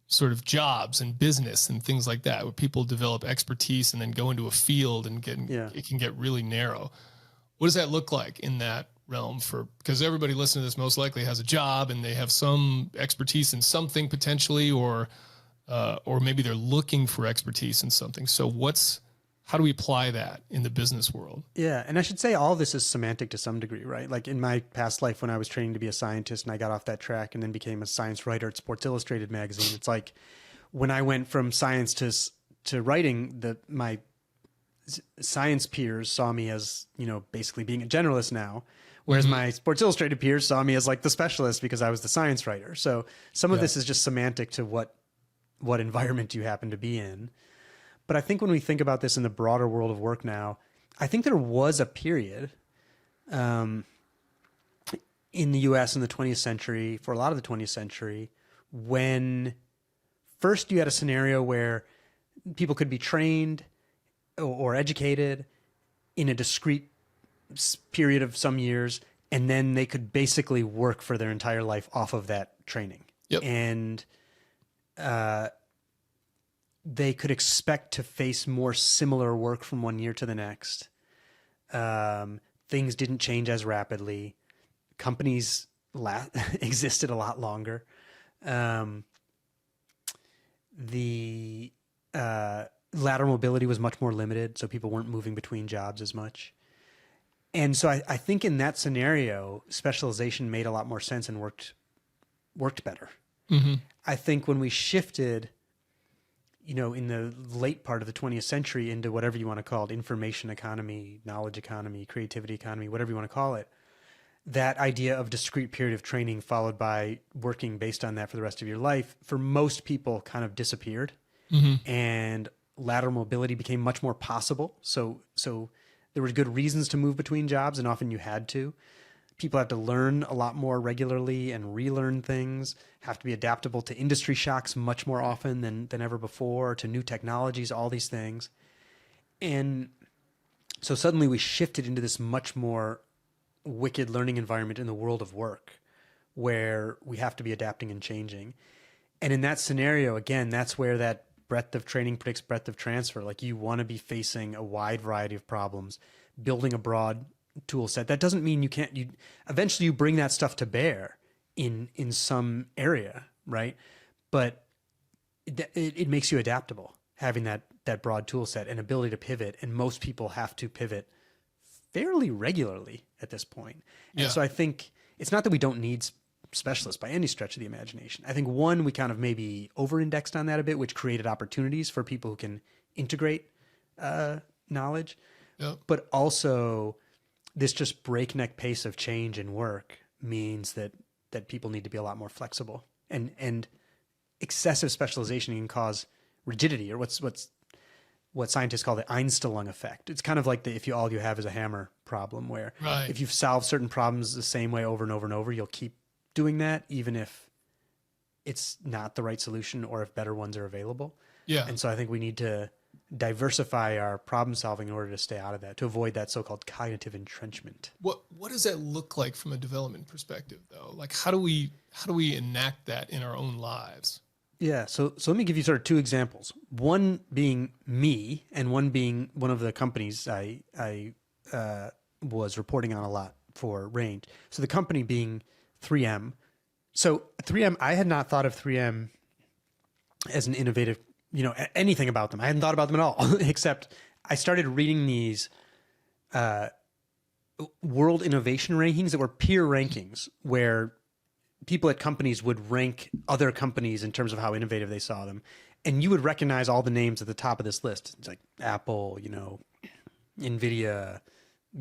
sort of jobs and business and things like that, where people develop expertise and then go into a field and it can get really narrow. What does that look like in that realm because everybody listening to this most likely has a job and they have some expertise in something potentially, or maybe they're looking for expertise in something. So how do we apply that in the business world? Yeah. And I should say all this is semantic to some degree, right? Like in my past life, when I was training to be a scientist and I got off that track and then became a science writer at Sports Illustrated magazine, it's like when I went from science to writing, my science peers saw me as, basically being a generalist now, whereas my Sports Illustrated peers saw me as like the specialist because I was the science writer. So some of this is just semantic to what environment you happen to be in. But I think when we think about this in the broader world of work now, I think there was a period in the US in the 20th century, for a lot of the 20th century, when first you had a scenario where people could be trained or educated in a discrete period of some years, and then they could basically work for their entire life off of that training. Yep. And they could expect to face more similar work from one year to the next. Things didn't change as rapidly. Companies existed a lot longer. The lateral mobility was much more limited, so people weren't moving between jobs as much. And so I think in that scenario, specialization made a lot more sense and worked better. Mm-hmm. I think when we shifted, in the late part of the 20th century into whatever you want to call it, information economy, knowledge economy, creativity economy, whatever you want to call it, that idea of discrete period of training followed by working based on that for the rest of your life, for most people kind of disappeared. Mm-hmm. And lateral mobility became much more possible. So there were good reasons to move between jobs, and often you had to. People have to learn a lot more regularly and relearn things, have to be adaptable to industry shocks much more often than ever before, to new technologies, all these things. And so suddenly we shifted into this much more wicked learning environment in the world of work, where we have to be adapting and changing. And in that scenario, again, that's where that breadth of training predicts breadth of transfer. Like, you want to be facing a wide variety of problems, building a broad tool set. That doesn't mean eventually you bring that stuff to bear in some area, right? But it makes you adaptable, having that broad tool set and ability to pivot. And most people have to pivot fairly regularly at this point. And so I think it's not that we don't need specialists by any stretch of the imagination. I think we kind of maybe over-indexed on that a bit, which created opportunities for people who can integrate knowledge. Yep. But also, this just breakneck pace of change in work means that people need to be a lot more flexible, and excessive specialization can cause rigidity, or what scientists call the Einstellung effect. It's kind of like if all you have is a hammer problem, where if you've solved certain problems the same way over and over and over, you'll keep doing that, even if it's not the right solution or if better ones are available. Yeah. And so I think we need to diversify our problem solving in order to stay out of that, to avoid that so-called cognitive entrenchment. What does that look like from a development perspective, though? Like, how do we enact that in our own lives? Yeah. So let me give you sort of two examples. One being me, and one being one of the companies I was reporting on a lot for Range. So the company being 3M. So 3M, I had not thought of 3M as an innovative, anything about them. I hadn't thought about them at all, except I started reading these world innovation rankings that were peer rankings, where people at companies would rank other companies in terms of how innovative they saw them. And you would recognize all the names at the top of this list. It's like Apple, NVIDIA,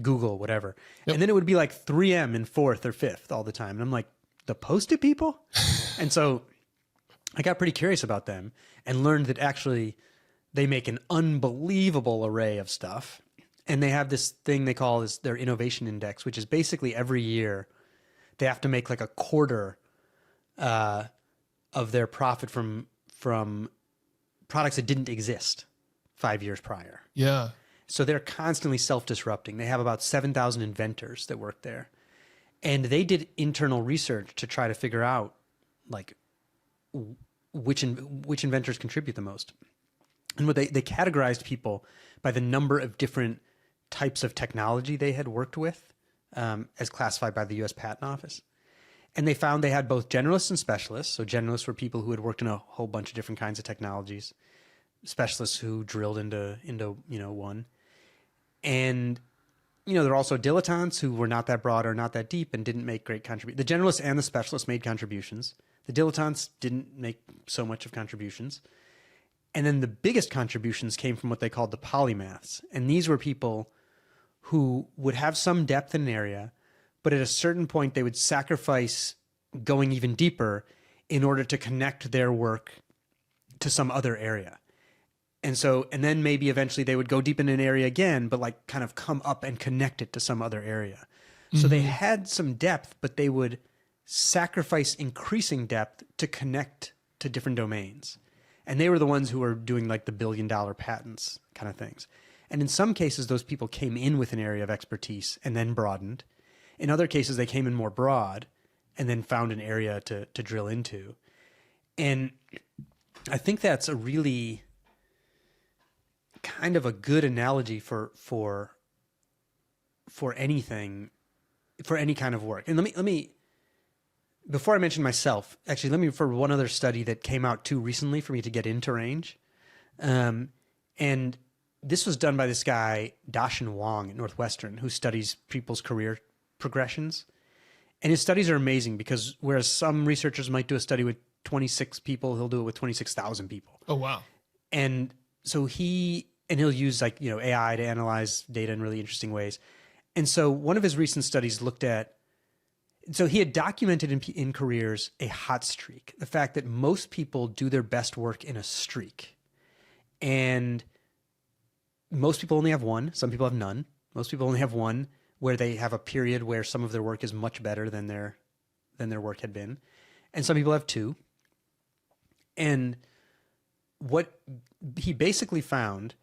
Google, whatever. Yep. And then it would be like 3M in fourth or fifth all the time. And I'm like, the Post-it people? And so I got pretty curious about them and learned that actually they make an unbelievable array of stuff. And they have this thing they call their innovation index, which is basically every year they have to make like a quarter of their profit from products that didn't exist 5 years prior. Yeah. So they're constantly self-disrupting. They have about 7,000 inventors that work there. And they did internal research to try to figure out like which inventors contribute the most. And what they categorized people by the number of different types of technology they had worked with, as classified by the U.S. Patent Office. And they found they had both generalists and specialists. So generalists were people who had worked in a whole bunch of different kinds of technologies. Specialists who drilled into one. And there are also dilettantes who were not that broad or not that deep and didn't make great contributions. The generalists and the specialists made contributions. The dilettantes didn't make so much of contributions. And then the biggest contributions came from what they called the polymaths. And these were people who would have some depth in an area, but at a certain point they would sacrifice going even deeper in order to connect their work to some other area. And then maybe eventually they would go deep in an area again, but like kind of come up and connect it to some other area. So they had some depth, but they would sacrifice increasing depth to connect to different domains. And they were the ones who were doing like the $1 billion patents kind of things. And in some cases, those people came in with an area of expertise and then broadened. In other cases, they came in more broad and then found an area to drill into. And I think that's a really kind of a good analogy for anything, for any kind of work. And let me before I mention myself, actually, let me for one other study that came out too recently for me to get into range. And this was done by this guy, Dashin Wong at Northwestern, who studies people's career progressions. And his studies are amazing because whereas some researchers might do a study with 26 people, he'll do it with 26,000 people. Oh, wow. And so he'll use AI to analyze data in really interesting ways. And so one of his recent studies looked at, so he had documented in careers a hot streak, the fact that most people do their best work in a streak. And most people only have one. Some people have none. Most people only have one where they have a period where some of their work is much better than their work had been. And some people have two. And what he basically found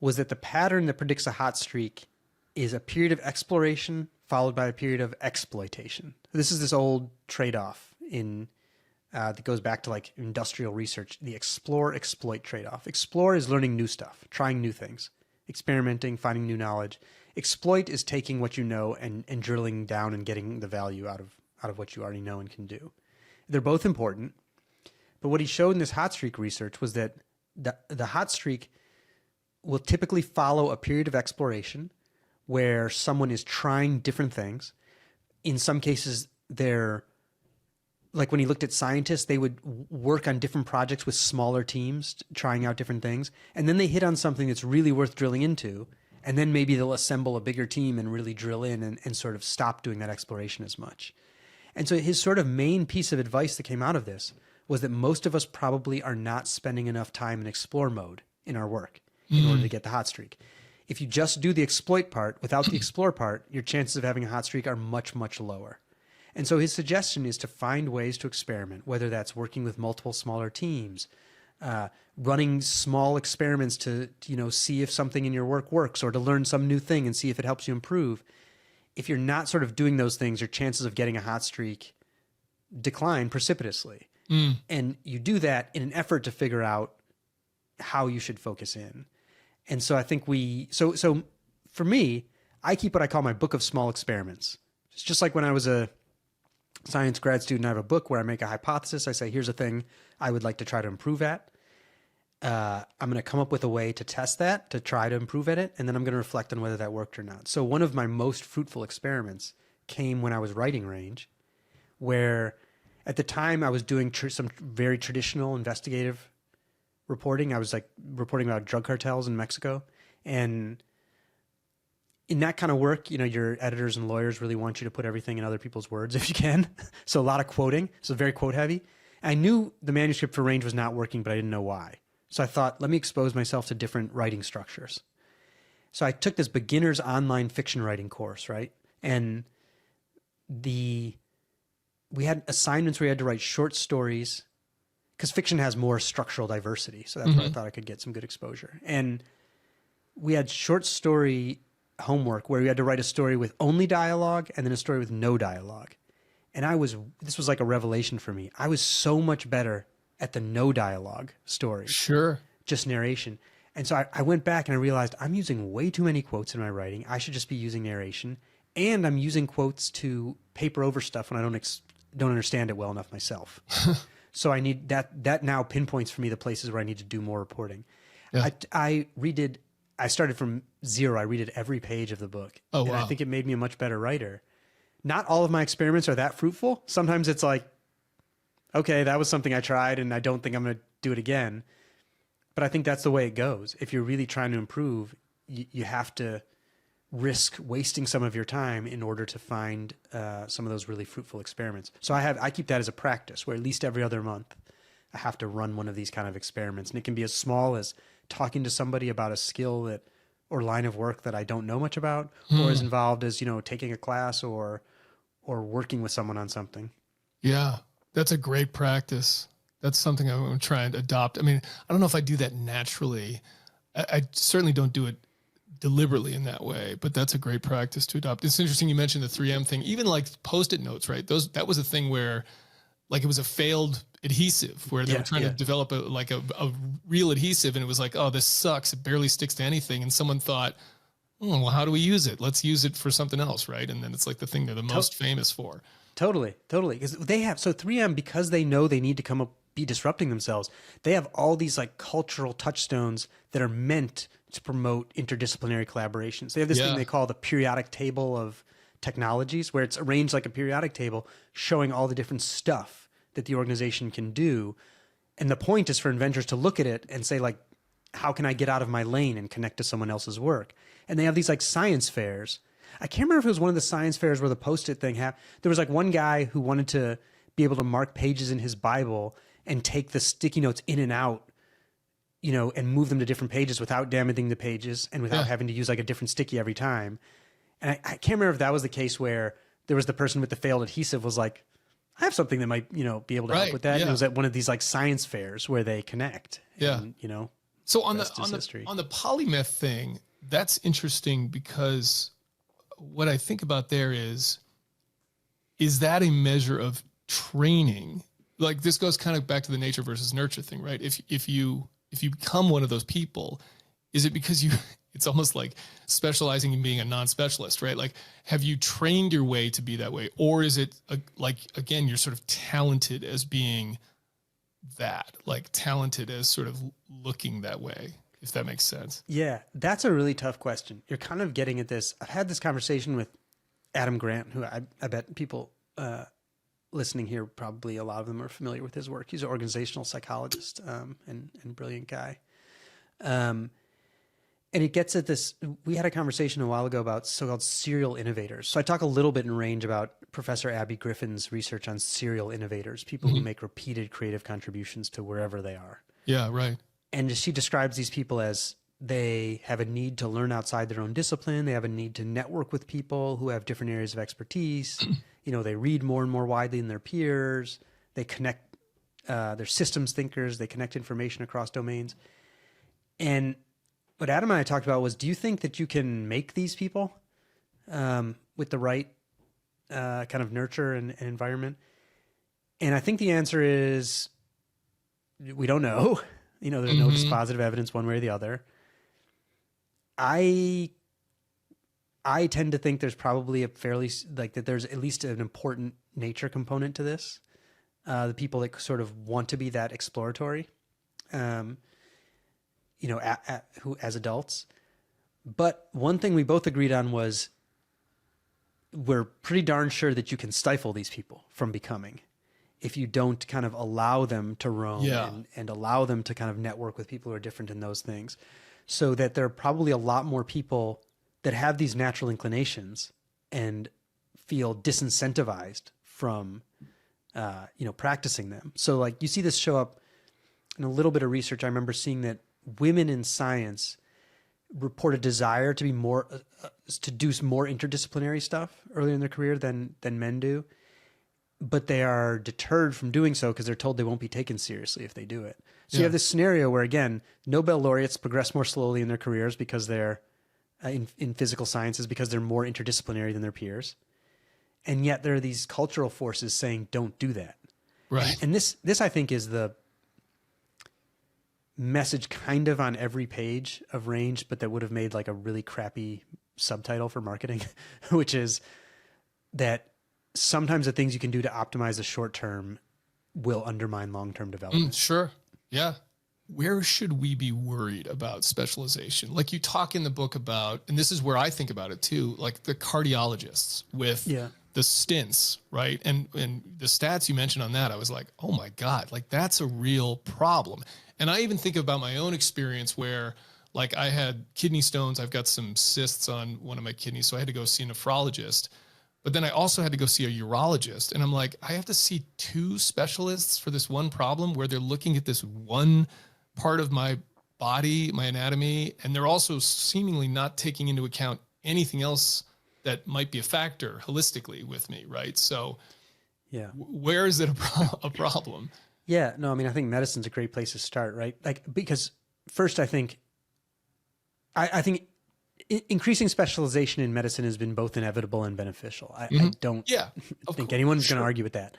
was that the pattern that predicts a hot streak is a period of exploration followed by a period of exploitation. This is this old trade-off that goes back to like industrial research, the explore-exploit trade-off. Explore is learning new stuff, trying new things, experimenting, finding new knowledge. Exploit is taking what you know and drilling down and getting the value out of what you already know and can do. They're both important, but what he showed in this hot streak research was that the hot streak will typically follow a period of exploration where someone is trying different things. In some cases, they're like when he looked at scientists, they would work on different projects with smaller teams, trying out different things. And then they hit on something that's really worth drilling into. And then maybe they'll assemble a bigger team and really drill in and sort of stop doing that exploration as much. And so his sort of main piece of advice that came out of this was that most of us probably are not spending enough time in explore mode in our work in order to get the hot streak. If you just do the exploit part without the explore part, your chances of having a hot streak are much, much lower. And so his suggestion is to find ways to experiment, whether that's working with multiple smaller teams, running small experiments to see if something in your work works, or to learn some new thing and see if it helps you improve. If you're not sort of doing those things, your chances of getting a hot streak decline precipitously. And you do that in an effort to figure out how you should focus in. And so I think so for me, I keep what I call my book of small experiments. It's just like when I was a science grad student, I have a book where I make a hypothesis. I say, here's a thing I would like to try to improve at. I'm going to come up with a way to test that, to try to improve at it. And then I'm going to reflect on whether that worked or not. So one of my most fruitful experiments came when I was writing Range, where at the time I was doing some very traditional investigative reporting. I was like reporting about drug cartels in Mexico. And in that kind of work, your editors and lawyers really want you to put everything in other people's words if you can. So a lot of quoting. So very quote heavy. I knew the manuscript for Range was not working, but I didn't know why. So I thought, let me expose myself to different writing structures. So I took this beginner's online fiction writing course, right? And we had assignments where you had to write short stories because fiction has more structural diversity. So that's where I thought I could get some good exposure. And we had short story homework where we had to write a story with only dialogue and then a story with no dialogue. And this was like a revelation for me. I was so much better at the no dialogue story. Sure. Just narration. And so I went back and I realized I'm using way too many quotes in my writing. I should just be using narration. And I'm using quotes to paper over stuff when I don't understand it well enough myself. So I need that now pinpoints for me the places where I need to do more reporting. Yeah. I started from zero. I redid every page of the book. Oh, and wow. I think it made me a much better writer. Not all of my experiments are that fruitful. Sometimes it's like, okay, that was something I tried and I don't think I'm going to do it again. But I think that's the way it goes. If you're really trying to improve, you have to risk wasting some of your time in order to find some of those really fruitful experiments. So I keep that as a practice where at least every other month I have to run one of these kind of experiments. And it can be as small as talking to somebody about a skill or line of work that I don't know much about, or as involved as, taking a class or working with someone on something. Yeah, that's a great practice. That's something I'm going to try and adopt. I mean, I don't know if I do that naturally. I certainly don't do it deliberately in that way, but that's a great practice to adopt. It's interesting you mentioned the 3M thing, even like Post-it notes, right? That was a thing where like it was a failed adhesive where they were trying to develop a real adhesive, and it was like, oh, this sucks. It barely sticks to anything. And someone thought, well, how do we use it? Let's use it for something else, right? And then it's like the thing they're the most famous for. Totally. Because 3M, because they know they need to be disrupting themselves, they have all these like cultural touchstones that are meant to promote interdisciplinary collaborations. They have this thing they call the periodic table of technologies, where it's arranged like a periodic table showing all the different stuff that the organization can do. And the point is for inventors to look at it and say, like, how can I get out of my lane and connect to someone else's work? And they have these like science fairs. I can't remember if it was one of the science fairs where the Post-it thing happened. There was like one guy who wanted to be able to mark pages in his Bible and take the sticky notes in and out, and move them to different pages without damaging the pages and without having to use like a different sticky every time. And I can't remember if that was the case where there was the person with the failed adhesive was like, I have something that might, be able to help with that. Yeah. And it was at one of these like science fairs where they connect. Yeah. And, So on the polymath thing, that's interesting because what I think about there is that a measure of training? Like this goes kind of back to the nature versus nurture thing, right? If you become one of those people, is it because it's almost like specializing in being a non-specialist, right? Like, have you trained your way to be that way? Or is it again, you're sort of talented as being that, like talented as sort of looking that way, if that makes sense? Yeah, that's a really tough question. You're kind of getting at this. I've had this conversation with Adam Grant, who I bet people listening here, probably a lot of them are familiar with his work. He's an organizational psychologist and brilliant guy. And it gets at this. We had a conversation a while ago about so-called serial innovators. So I talk a little bit in range about Professor Abby Griffin's research on serial innovators, people who make repeated creative contributions to wherever they are. Yeah, right. And she describes these people as they have a need to learn outside their own discipline. They have a need to network with people who have different areas of expertise. They read more and more widely than their peers. They connect, they're systems thinkers. They connect information across domains. And what Adam and I talked about was, do you think that you can make these people with the right kind of nurture and environment? And I think the answer is we don't know. There's no dispositive evidence one way or the other. I tend to think there's probably a fairly, that there's at least an important nature component to this. The people that sort of want to be that exploratory, who as adults. But one thing we both agreed on was we're pretty darn sure that you can stifle these people from becoming if you don't kind of allow them to roam and allow them to kind of network with people who are different in those things. So that there are probably a lot more people that have these natural inclinations and feel disincentivized from, practicing them. So like you see this show up in a little bit of research. I remember seeing that women in science report a desire to be more, to do some more interdisciplinary stuff earlier in their career than men do. but they are deterred from doing so because they're told they won't be taken seriously if they do it. So you have this scenario where, again, Nobel laureates progress more slowly in their careers because they're in physical sciences because they're more interdisciplinary than their peers. And yet there are these cultural forces saying, don't do that. Right. And this I think is the message kind of on every page of Range, but that would have made like a really crappy subtitle for marketing, which is that sometimes the things you can do to optimize the short term will undermine long-term development. Sure. Yeah. Where should we be worried about specialization? Like you talk in the book about, and this is where I think about it too, like the cardiologists with the stents, right? And the stats you mentioned on that, I was like, oh my God, like that's a real problem. And I even think about my own experience where like I had kidney stones. I've got some cysts on one of my kidneys. So I had to go see a nephrologist, but then I also had to go see a urologist. And I'm like, I have to see two specialists for this one problem where they're looking at this one part of my body, my anatomy, and they're also seemingly not taking into account anything else that might be a factor holistically with me, right? So where is it a problem? Yeah, no, I mean, I think medicine's a great place to start, right? Like, because first I think increasing specialization in medicine has been both inevitable and beneficial. I don't think anyone's going to argue with that.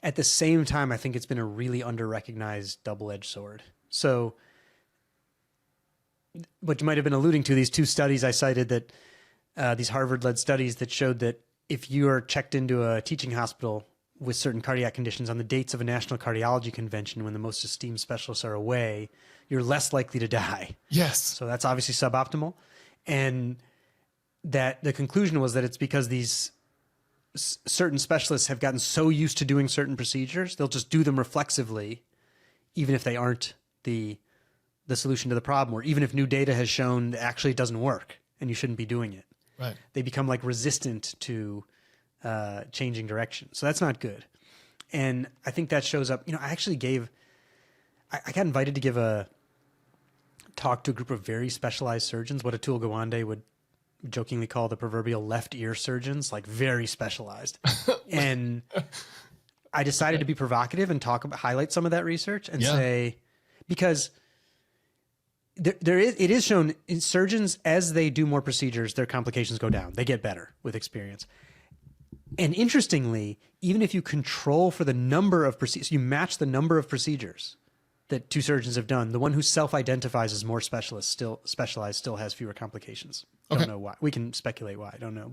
At the same time, I think it's been a really under-recognized double-edged sword. So what you might have been alluding to, these two studies I cited that these Harvard-led studies that showed that if you are checked into a teaching hospital with certain cardiac conditions on the dates of a national cardiology convention when the most esteemed specialists are away, you're less likely to die. Yes. So that's obviously suboptimal. And that the conclusion was that it's because these certain specialists have gotten so used to doing certain procedures, they'll just do them reflexively, even if they aren't the solution to the problem, or even if new data has shown that actually it doesn't work and you shouldn't be doing it. Right. They become like resistant to changing direction. So that's not good. And I think that shows up, I actually I got invited to give a talk to a group of very specialized surgeons, what Atul Gawande would jokingly call the proverbial left ear surgeons, like very specialized. And I decided to be provocative and highlight some of that research and say, because it is shown in surgeons, as they do more procedures, their complications go down. They get better with experience. And interestingly, even if you control for the number of procedures, you match the number of procedures that two surgeons have done, the one who self-identifies as more specialized still has fewer complications. Don't know why. We can speculate why. I don't know.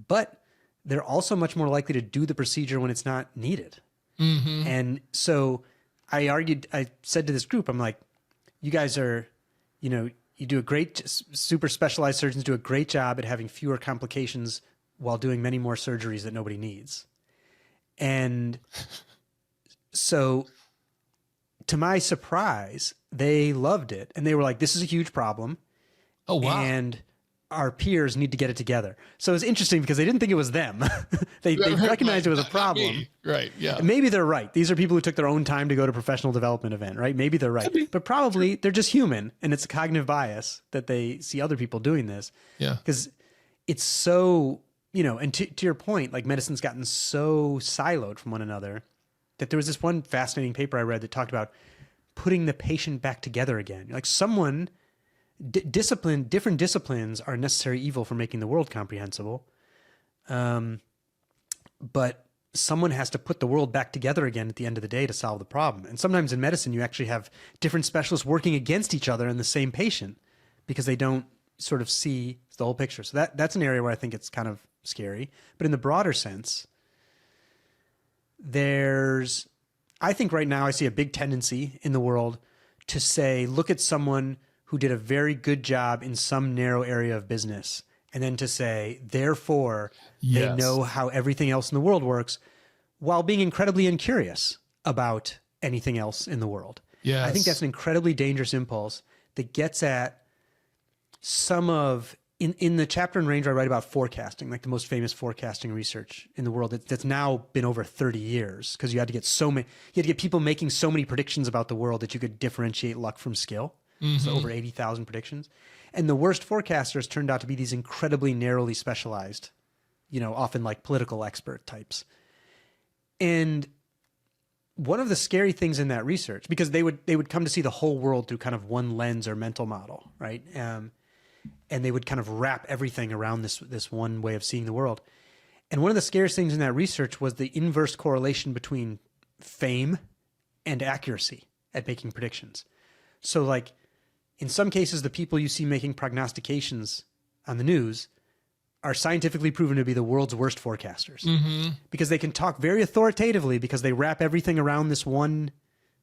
But they're also much more likely to do the procedure when it's not needed. Mm-hmm. And so I said to this group, I'm like, you guys are, you do super specialized surgeons do a great job at having fewer complications while doing many more surgeries that nobody needs. And so to my surprise, they loved it. And they were like, this is a huge problem. Oh, wow. And our peers need to get it together. So it's interesting because they didn't think it was them. they recognized it was a problem. Right. Yeah. And maybe they're right. These are people who took their own time to go to a professional development event, right? Maybe they're right. But probably they're just human. And it's a cognitive bias that they see other people doing this. Yeah. Because it's so, and to your point, like medicine's gotten so siloed from one another that there was this one fascinating paper I read that talked about putting the patient back together again. Like different disciplines are necessary evil for making the world comprehensible. But someone has to put the world back together again at the end of the day to solve the problem. And sometimes in medicine, you actually have different specialists working against each other in the same patient because they don't sort of see the whole picture. So that's an area where I think it's kind of scary. But in the broader sense, I think right now I see a big tendency in the world to say, look at someone who did a very good job in some narrow area of business, and then to say, therefore, they know how everything else in the world works, while being incredibly incurious about anything else in the world. Yes. I think that's an incredibly dangerous impulse that gets at some of, in the chapter in Range, I write about forecasting, like the most famous forecasting research in the world that's now been over 30 years, because you had to get people making so many predictions about the world that you could differentiate luck from skill. Mm-hmm. So over 80,000 predictions. And the worst forecasters turned out to be these incredibly narrowly specialized, often like political expert types. And one of the scary things in that research, because they would come to see the whole world through kind of one lens or mental model, right? And they would kind of wrap everything around this one way of seeing the world. And one of the scariest things in that research was the inverse correlation between fame and accuracy at making predictions. So like in some cases, the people you see making prognostications on the news are scientifically proven to be the world's worst forecasters because they can talk very authoritatively because they wrap everything around this one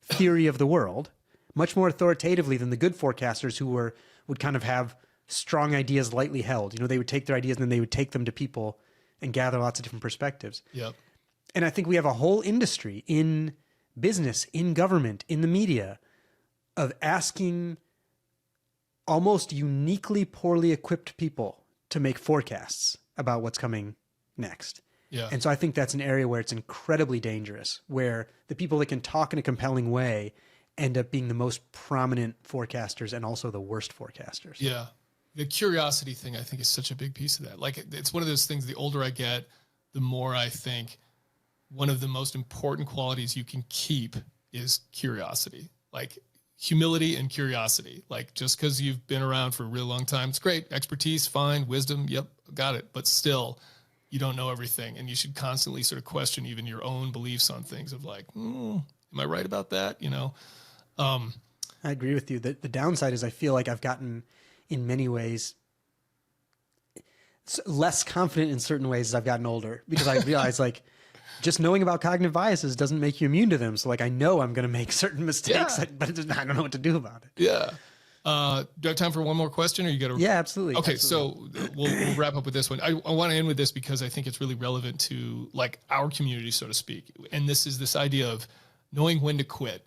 theory of the world, much more authoritatively than the good forecasters who would kind of have strong ideas lightly held. You know, they would take their ideas and then they would take them to people and gather lots of different perspectives. Yep. And I think we have a whole industry in business, in government, in the media of asking almost uniquely poorly equipped people to make forecasts about what's coming next. Yeah. And so I think that's an area where it's incredibly dangerous, where the people that can talk in a compelling way end up being the most prominent forecasters and also the worst forecasters. Yeah. The curiosity thing, I think, is such a big piece of that. Like, it's one of those things, the older I get, the more I think one of the most important qualities you can keep is curiosity. Like, humility and curiosity. Like, just because you've been around for a real long time, it's great. Expertise, fine. Wisdom, yep, got it. But still, you don't know everything. And you should constantly sort of question even your own beliefs on things of like, am I right about that? You know? I agree with you. The downside is I feel like I've gotten, in many ways, less confident in certain ways as I've gotten older, because I realize like just knowing about cognitive biases doesn't make you immune to them. So like, I know I'm going to make certain mistakes, but I don't know what to do about it. Yeah. Do I have time for one more question, or you got to? Yeah, absolutely. Okay. Absolutely. So we'll wrap up with this one. I want to end with this because I think it's really relevant to like our community, so to speak. And this is this idea of knowing when to quit,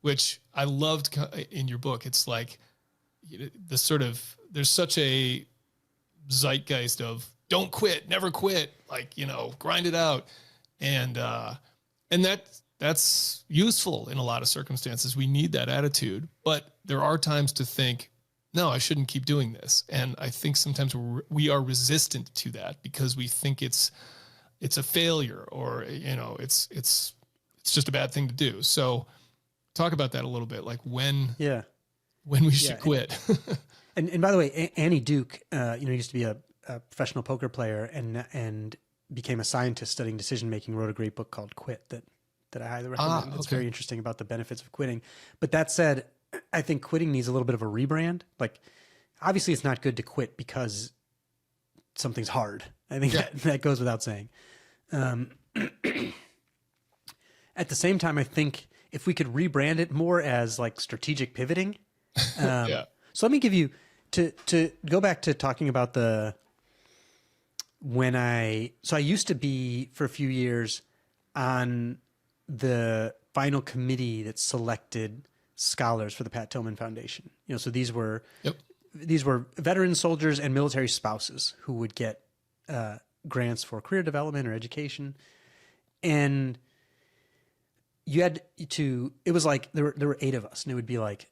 which I loved in your book. It's like the sort of, there's such a zeitgeist of don't quit, never quit, like, you know, grind it out. And that's useful in a lot of circumstances. We need that attitude, but there are times to think, no, I shouldn't keep doing this. And I think sometimes we are resistant to that because we think it's a failure, or, you know, it's just a bad thing to do. So talk about that a little bit, like when we should quit. And by the way, Annie Duke, used to be a professional poker player and became a scientist studying decision making. Wrote a great book called Quit that I highly recommend. It's very interesting about the benefits of quitting. But that said, I think quitting needs a little bit of a rebrand. Like, obviously, it's not good to quit because something's hard. I think that goes without saying. At the same time, I think if we could rebrand it more as like strategic pivoting. So let me give you to go back to talking about I used to be for a few years on the final committee that selected scholars for the Pat Tillman Foundation. You know, so these were veteran soldiers and military spouses who would get grants for career development or education. And you had to, it was like, there were 8 of us, and it would be like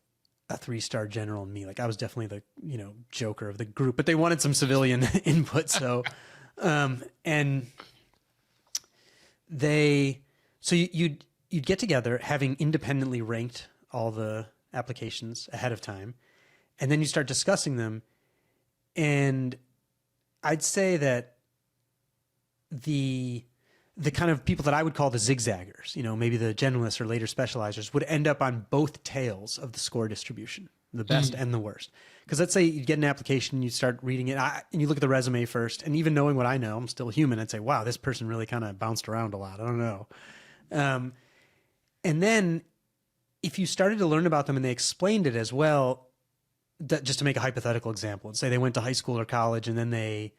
a 3-star general and me. Like, I was definitely the, joker of the group, but they wanted some civilian input. So, you'd get together having independently ranked all the applications ahead of time, and then you start discussing them. And I'd say that the kind of people that I would call the zigzaggers, maybe the generalists or later specializers, would end up on both tails of the score distribution, the best and the worst. Because let's say you get an application, you start reading it, and you look at the resume first, and even knowing what I know, I'm still human, I'd say, wow, this person really kind of bounced around a lot. I don't know. And then if you started to learn about them and they explained it as well, just to make a hypothetical example, and say they went to high school or college and then they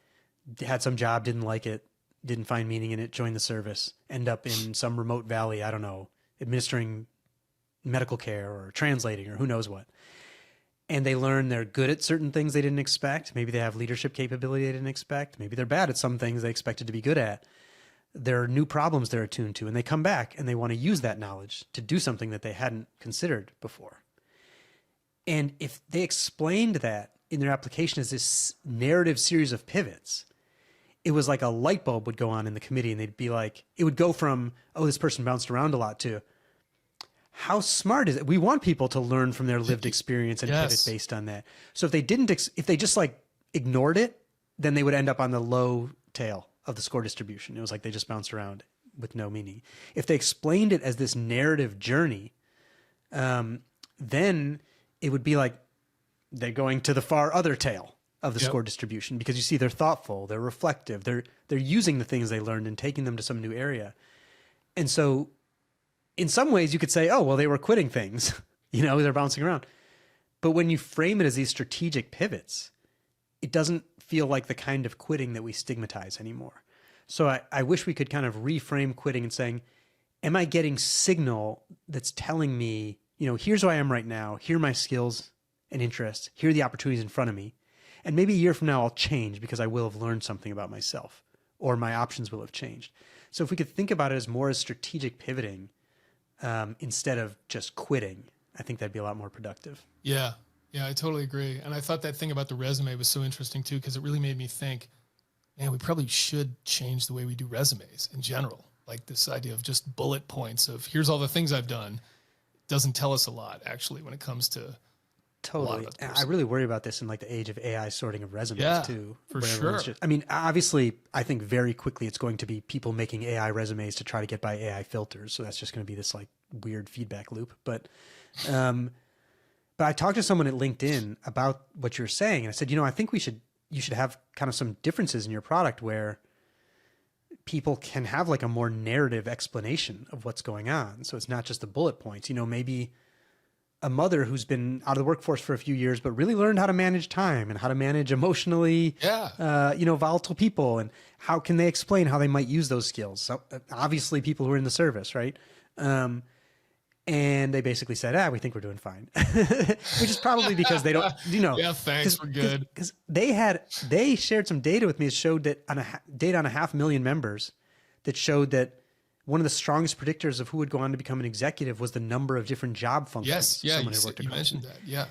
had some job, didn't like it, didn't find meaning in it, joined the service, end up in some remote valley, I don't know, administering medical care or translating or who knows what. And they learn they're good at certain things they didn't expect. Maybe they have leadership capability they didn't expect. Maybe they're bad at some things they expected to be good at. There are new problems they're attuned to, and they come back and they want to use that knowledge to do something that they hadn't considered before. And if they explained that in their application as this narrative series of pivots, it was like a light bulb would go on in the committee, and they'd be like, it would go from, oh, this person bounced around a lot, to how smart is it? We want people to learn from their lived experience and Yes. pivot based on that. So if they didn't, if they just like ignored it, then they would end up on the low tail of the score distribution. It was like they just bounced around with no meaning. If they explained it as this narrative journey, then it would be like they're going to the far other tail of the score distribution, because you see they're thoughtful, they're reflective, they're using the things they learned and taking them to some new area. And so in some ways you could say, oh, well, they were quitting things, you know, they're bouncing around. But when you frame it as these strategic pivots, it doesn't feel like the kind of quitting that we stigmatize anymore. So I wish we could kind of reframe quitting and saying, am I getting signal that's telling me, you know, here's who I am right now, here are my skills and interests, here are the opportunities in front of me. And maybe a year from now I'll change because I will have learned something about myself, or my options will have changed. So if we could think about it as more as strategic pivoting instead of just quitting, I think that'd be a lot more productive. Yeah. Yeah, I totally agree. And I thought that thing about the resume was so interesting too, because it really made me think, man, we probably should change the way we do resumes in general. Like this idea of just bullet points of here's all the things I've done doesn't tell us a lot actually when it comes to Totally. I really worry about this in like the age of AI sorting of resumes too. For where sure. I mean, obviously, I think very quickly it's going to be people making AI resumes to try to get by AI filters. So that's just going to be this like weird feedback loop. But I talked to someone at LinkedIn about what you're saying, and I said, you know, I think you should have kind of some differences in your product where people can have like a more narrative explanation of what's going on. So it's not just the bullet points. You know, maybe a mother who's been out of the workforce for a few years, but really learned how to manage time and how to manage emotionally, volatile people, and how can they explain how they might use those skills? So obviously people who are in the service, right? And they basically said, we think we're doing fine, which is probably because they don't, you know, yeah, thanks, we're good. Because they shared some data with me that showed that data on 500,000 members that showed that one of the strongest predictors of who would go on to become an executive was the number of different job functions. Yes, yeah, you mentioned that, yeah.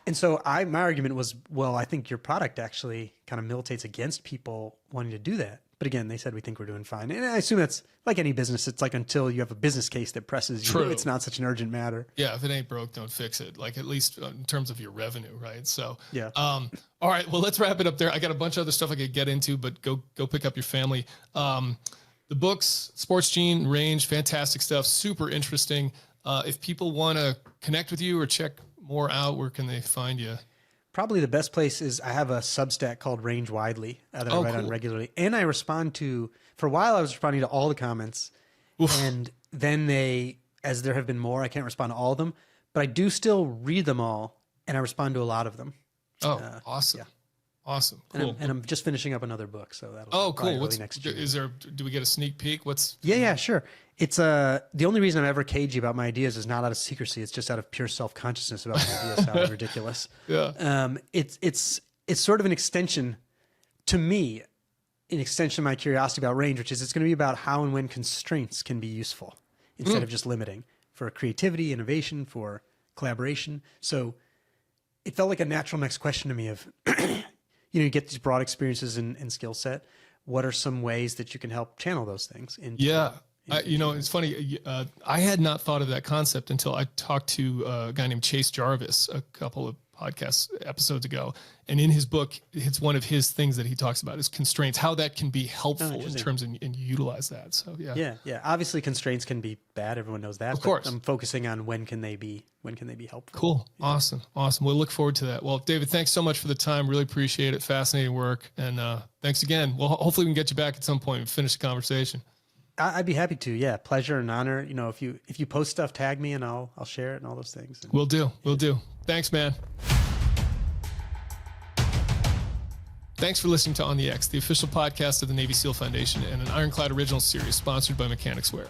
And so my argument was, well, I think your product actually kind of militates against people wanting to do that. But again, they said, we think we're doing fine. And I assume that's like any business. It's like until you have a business case that presses you, it's not such an urgent matter. Yeah, if it ain't broke, don't fix it. Like at least in terms of your revenue, right? So, yeah. All right, well, let's wrap it up there. I got a bunch of other stuff I could get into, but go pick up your family. The books, Sports Gene, Range, fantastic stuff, super interesting. If people want to connect with you or check more out, where can they find you? Probably the best place is I have a Substack called Range Widely that I write on regularly. And I respond to, for a while I was responding to all the comments. Oof. And then as there have been more, I can't respond to all of them, but I do still read them all and I respond to a lot of them. Oh, awesome. Yeah. Awesome. Cool. And I'm just finishing up another book. So that'll cool. What's next year. Do we get a sneak peek? Yeah, sure. It's the only reason I'm ever cagey about my ideas is not out of secrecy. It's just out of pure self-consciousness about my ideas sounding ridiculous. Yeah. It's sort of an extension to me, an extension of my curiosity about range, which is it's going to be about how and when constraints can be useful instead of just limiting for creativity, innovation, for collaboration. So it felt like a natural next question to me of, you get these broad experiences and skill set. What are some ways that you can help channel those things? It's funny. I had not thought of that concept until I talked to a guy named Chase Jarvis a couple of podcast episodes ago. And in his book, it's one of his things that he talks about is constraints, how that can be helpful in terms of, and you utilize that. So yeah. Obviously constraints can be bad. Everyone knows that. Of course. I'm focusing on when can they be helpful. Cool. Yeah. Awesome. We'll look forward to that. Well, David, thanks so much for the time. Really appreciate it. Fascinating work. And thanks again. Well, hopefully we can get you back at some point and finish the conversation. I'd be happy to. Yeah. Pleasure and honor. If you post stuff, tag me and I'll share it and all those things. Will do. Thanks, man. Thanks for listening to On the X, the official podcast of the Navy SEAL Foundation and an Ironclad original series sponsored by Mechanicswear.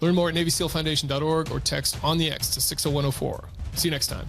Learn more at NavySealFoundation.org or text On the X to 60104. See you next time.